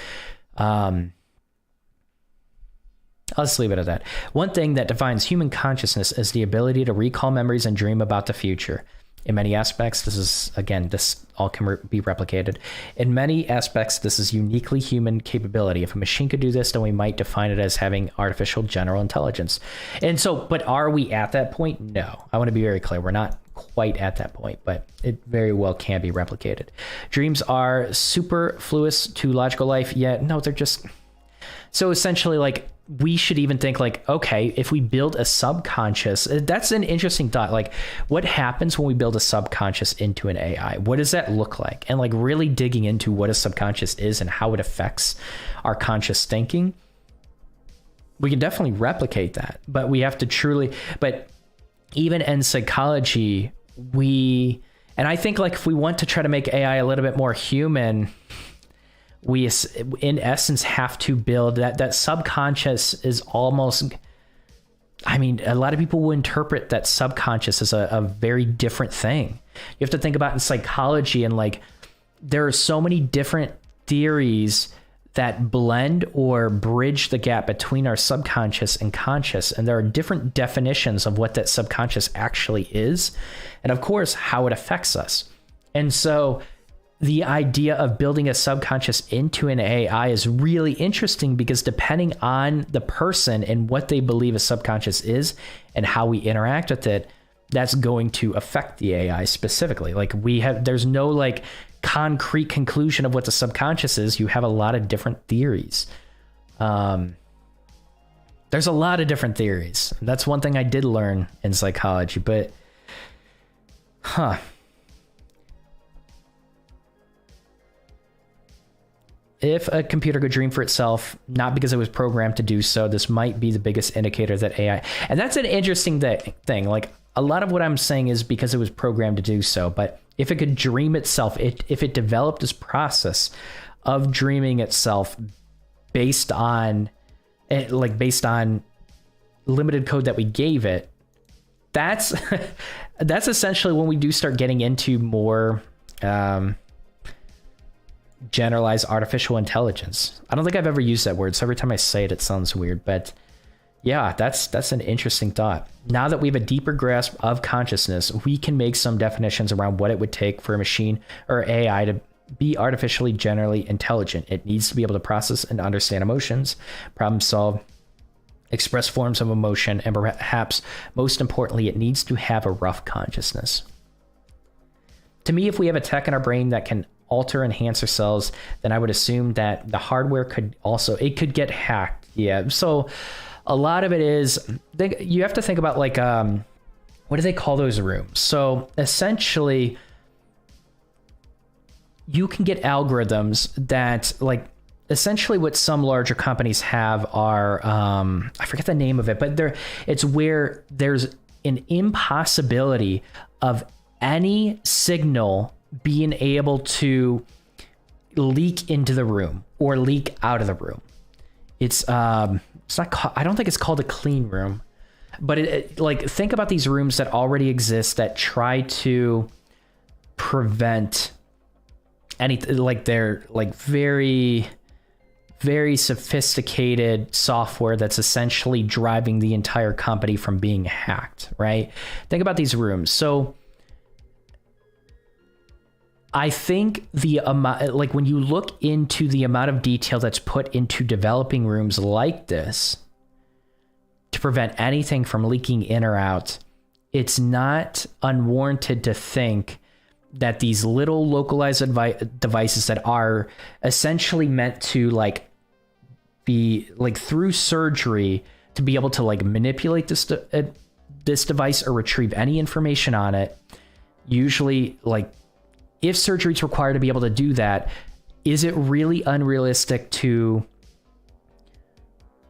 I'll just leave it at that. One thing that defines human consciousness is the ability to recall memories and dream about the future. In many aspects, this all can be replicated. In many aspects, this is uniquely human capability. If a machine could do this, then we might define it as having artificial general intelligence. And so, but are we at that point? No. I want to be very clear. We're not quite at that point, but it very well can be replicated. Dreams are superfluous to logical life, yet no, they're just... So essentially, like, we should even think like, okay, if we build a subconscious, that's an interesting thought. Like, what happens when we build a subconscious into an AI? What does that look like? And like really digging into what a subconscious is and how it affects our conscious thinking. We can definitely replicate that, but we have to truly, but even in psychology, and I think like if we want to try to make AI a little bit more human, we in essence have to build that subconscious is almost, I mean, a lot of people will interpret that subconscious as a very different thing. You have to think about in psychology, and like there are so many different theories that blend or bridge the gap between our subconscious and conscious. And there are different definitions of what that subconscious actually is. And of course, how it affects us. And so the idea of building a subconscious into an AI is really interesting, because depending on the person and what they believe a subconscious is and how we interact with it, that's going to affect the AI specifically. Like there's no like concrete conclusion of what the subconscious is. You have a lot of different theories. There's a lot of different theories. That's one thing I did learn in psychology, but if a computer could dream for itself, not because it was programmed to do so, this might be the biggest indicator that AI, and that's an interesting thing. Like a lot of what I'm saying is because it was programmed to do so, but if it could dream itself, if it developed this process of dreaming itself based on limited code that we gave it, that's essentially when we do start getting into more generalized artificial intelligence. I don't think I've ever used that word, so every time I say it, it sounds weird. But yeah, that's an interesting thought. Now that we have a deeper grasp of consciousness, we can make some definitions around what it would take for a machine or AI to be artificially generally intelligent. It needs to be able to process and understand emotions, problem solve, express forms of emotion, and perhaps most importantly, it needs to have a rough consciousness. To me, if we have a tech in our brain that can alter, enhance ourselves, then I would assume that the hardware could get hacked. Yeah. So a lot of it is, you have to think about like, what do they call those rooms? So essentially you can get algorithms that like, essentially what some larger companies have are, I forget the name of it, but it's where there's an impossibility of any signal being able to leak into the room or leak out of the room. It's not I don't think it's called a clean room, but like think about these rooms that already exist that try to prevent anything, like they're like very, very sophisticated software that's essentially driving the entire company from being hacked, right? Think about these rooms. So I think the amount, like when you look into the amount of detail that's put into developing rooms like this to prevent anything from leaking in or out, it's not unwarranted to think that these little localized devices that are essentially meant to like be like through surgery to be able to like manipulate this device or retrieve any information on it, usually like, if surgery is required to be able to do that, is it really unrealistic to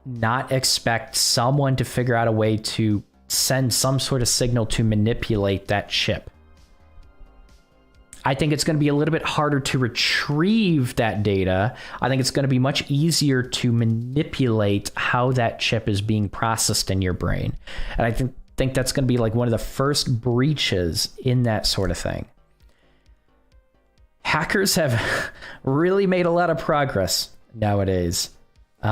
not expect someone to figure out a way to send some sort of signal to manipulate that chip? I think it's going to be a little bit harder to retrieve that data. I think it's going to be much easier to manipulate how that chip is being processed in your brain. And I think that's going to be like one of the first breaches in that sort of thing. Hackers have really made a lot of progress nowadays. So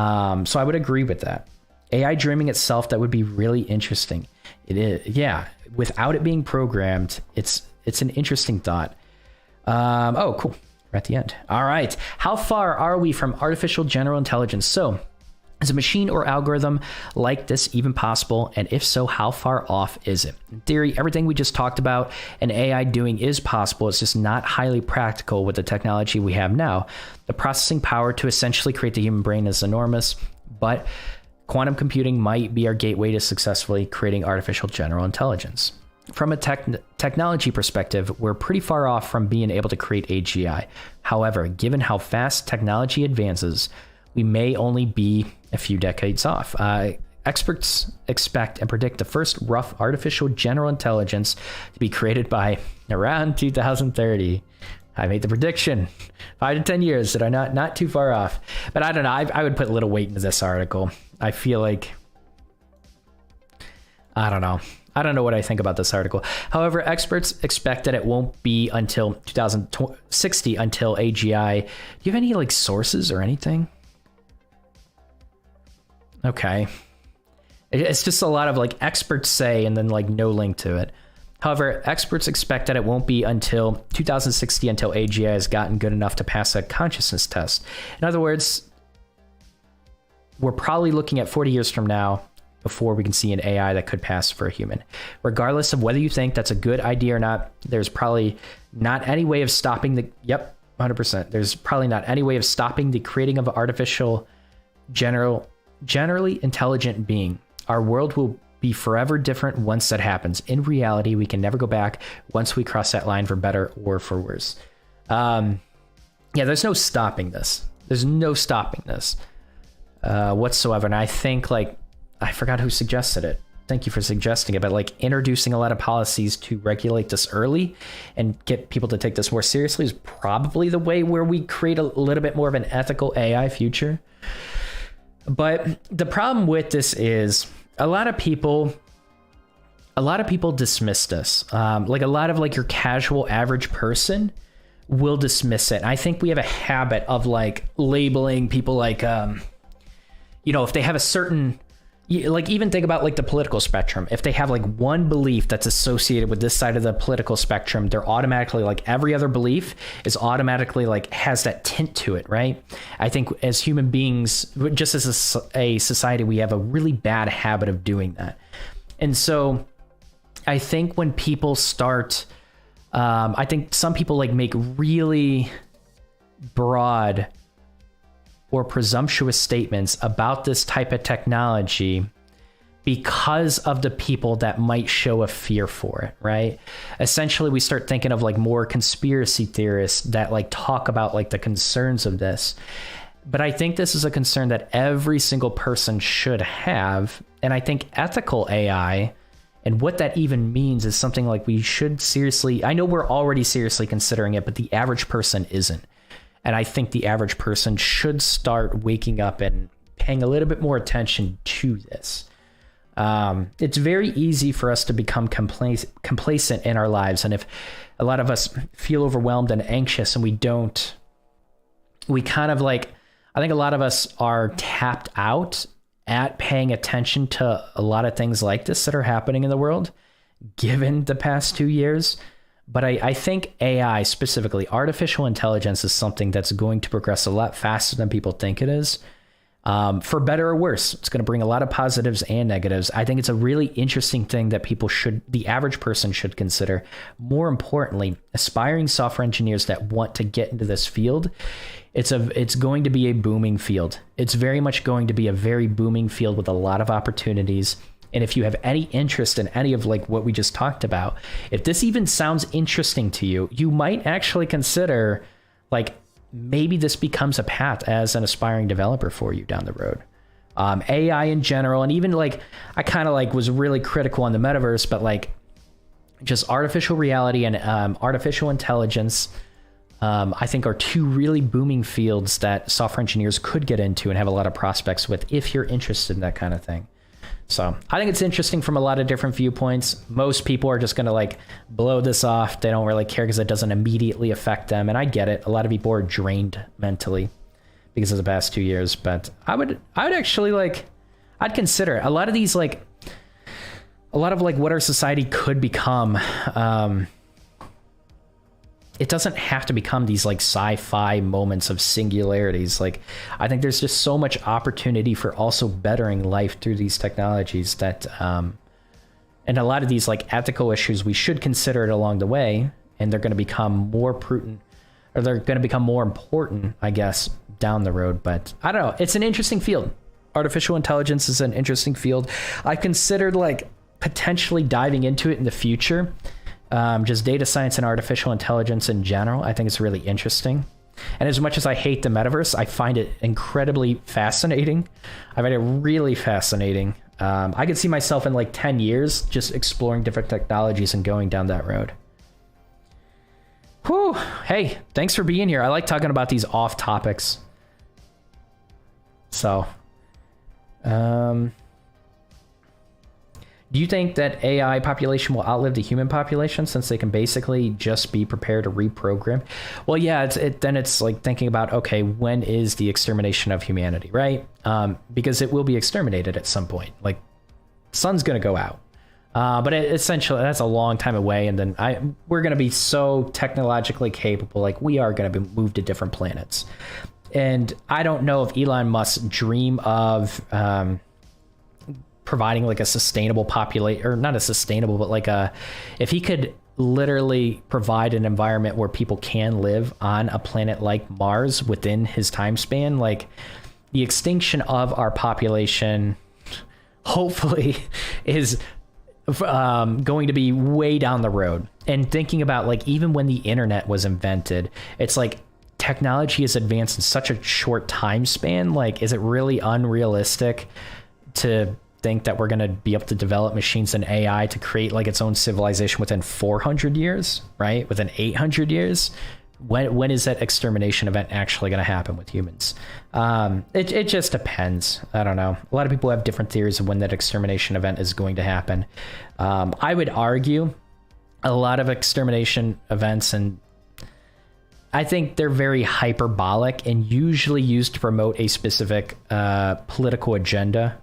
I would agree with that. AI dreaming itself, that would be really interesting. It is, yeah. Without it being programmed, it's an interesting thought. Oh, cool. We're at the end. All right. How far are we from artificial general intelligence? So, is a machine or algorithm like this even possible? And if so, how far off is it? In theory, everything we just talked about an AI doing is possible. It's just not highly practical with the technology we have now. The processing power to essentially create the human brain is enormous, but quantum computing might be our gateway to successfully creating artificial general intelligence. From a technology perspective, we're pretty far off from being able to create AGI. However, given how fast technology advances, we may only be a few decades off. Experts expect and predict the first rough artificial general intelligence to be created by around 2030. I made the prediction. 5 to 10 years, that are not too far off. But I don't know. I would put a little weight into this article. I feel like, I don't know. I don't know what I think about this article. However, experts expect that it won't be until 2060 until AGI. Do you have any like sources or anything? Okay. It's just a lot of like experts say and then like no link to it. However, experts expect that it won't be until 2060 until AGI has gotten good enough to pass a consciousness test. In other words, we're probably looking at 40 years from now before we can see an AI that could pass for a human. Regardless of whether you think that's a good idea or not, there's probably not any way of stopping the, 100%. There's probably not any way of stopping the creating of an artificial generally intelligent being. Our world will be forever different once that happens. In reality, we can never go back once we cross that line, for better or for worse. Yeah, there's no stopping this. There's no stopping this whatsoever. And I think like, I forgot who suggested it. Thank you for suggesting it, but like introducing a lot of policies to regulate this early and get people to take this more seriously is probably the way where we create a little bit more of an ethical AI future. But the problem with this is a lot of people dismiss this. Like a lot of like your casual average person will dismiss it. I think we have a habit of like labeling people like, if they have a certain, like even think about like the political spectrum. If they have like one belief that's associated with this side of the political spectrum, they're automatically like every other belief is automatically like has that tint to it, right? I think as human beings, just as a society, we have a really bad habit of doing that. And so I think when people start, I think some people like make really broad or presumptuous statements about this type of technology because of the people that might show a fear for it, right? Essentially, we start thinking of like more conspiracy theorists that like talk about like the concerns of this. But I think this is a concern that every single person should have. And I think ethical AI and what that even means is something like we should seriously, I know we're already seriously considering it, but the average person isn't. And I think the average person should start waking up and paying a little bit more attention to this. It's very easy for us to become complacent in our lives. And if a lot of us feel overwhelmed and anxious and we kind of like, I think a lot of us are tapped out at paying attention to a lot of things like this that are happening in the world, given the past 2 years. But I think AI, specifically artificial intelligence, is something that's going to progress a lot faster than people think it is. For better or worse, it's going to bring a lot of positives and negatives. I think it's a really interesting thing that the average person should consider. More importantly, aspiring software engineers that want to get into this field, it's going to be a booming field. It's very much going to be a very booming field with a lot of opportunities. And if you have any interest in any of like what we just talked about, if this even sounds interesting to you, you might actually consider like maybe this becomes a path as an aspiring developer for you down the road. AI in general, and even like I kind of like was really critical on the metaverse, but like just artificial reality and artificial intelligence, I think are two really booming fields that software engineers could get into and have a lot of prospects with if you're interested in that kind of thing. So I think it's interesting from a lot of different viewpoints. Most people are just going to like blow this off. They don't really care because it doesn't immediately affect them. And I get it. A lot of people are drained mentally because of the past 2 years. But I would actually like, I'd consider it. A lot of these, like, a lot of like what our society could become, it doesn't have to become these like sci-fi moments of singularities. Like, I think there's just so much opportunity for also bettering life through these technologies that, and a lot of these like ethical issues, we should consider it along the way, and they're going to become more prudent, or they're going to become more important, I guess, down the road. But I don't know. It's an interesting field. Artificial intelligence is an interesting field. I considered like potentially diving into it in the future. Just data science and artificial intelligence in general. I think it's really interesting. And as much as I hate the metaverse, I find it incredibly fascinating. I find it really fascinating. I could see myself in like 10 years just exploring different technologies and going down that road. Whew. Hey, thanks for being here. I like talking about these off topics. So, do you think that AI population will outlive the human population since they can basically just be prepared to reprogram? Well, yeah, then it's like thinking about, okay, when is the extermination of humanity, right? Because it will be exterminated at some point. Like, sun's going to go out. But essentially, that's a long time away. And then we're going to be so technologically capable, like we are going to be moved to different planets. And I don't know if Elon Musk's dream of providing like a sustainable population, or not a sustainable, but like if he could literally provide an environment where people can live on a planet like Mars within his time span, like the extinction of our population hopefully is going to be way down the road. And thinking about like even when the internet was invented, it's like technology has advanced in such a short time span. Like, is it really unrealistic to think that we're going to be able to develop machines and AI to create like its own civilization within 400 years, right? Within 800 years? When is that extermination event actually going to happen with humans? It just depends. I don't know. A lot of people have different theories of when that extermination event is going to happen. I would argue a lot of extermination events, and I think they're very hyperbolic and usually used to promote a specific political agenda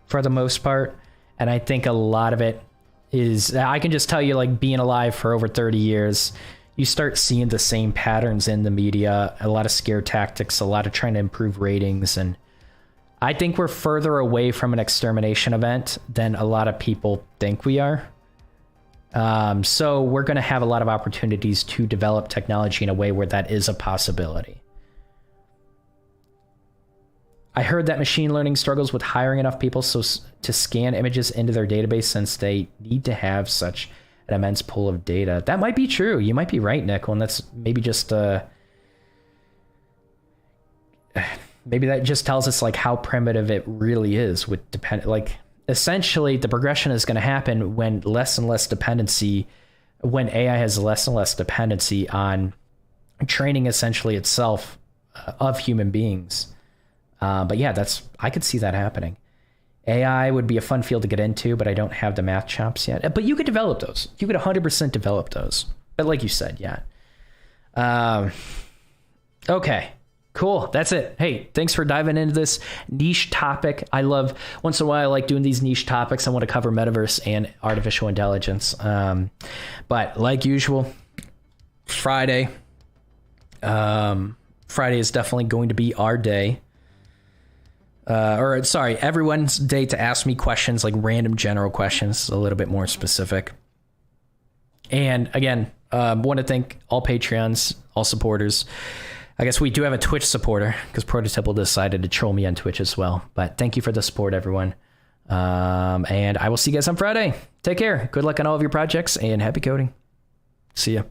for the most part. And I think a lot of it is, I can just tell you, like being alive for over 30 years, you start seeing the same patterns in the media, a lot of scare tactics, a lot of trying to improve ratings. And I think we're further away from an extermination event than a lot of people think we are. So we're going to have a lot of opportunities to develop technology in a way where that is a possibility. I heard that machine learning struggles with hiring enough people to scan images into their database since they need to have such an immense pool of data. That might be true. You might be right, Nick. And that's maybe just maybe that just tells us like how primitive it really is with like essentially the progression is going to happen when less and less dependency, when AI has less and less dependency on training essentially itself of human beings. But yeah, I could see that happening. AI would be a fun field to get into, but I don't have the math chops yet. But you could develop those. You could 100% develop those. But like you said, yeah. Okay, cool. That's it. Hey, thanks for diving into this niche topic. I love, once in a while, I like doing these niche topics. I want to cover metaverse and artificial intelligence. But like usual, Friday is definitely going to be our day. Everyone's day to ask me questions, like random general questions, a little bit more specific. And again, want to thank all Patreons, all supporters. I guess we do have a Twitch supporter because Prototypical decided to troll me on Twitch as well. But thank you for the support, everyone. And I will see you guys on Friday. Take care. Good luck on all of your projects and happy coding. See ya.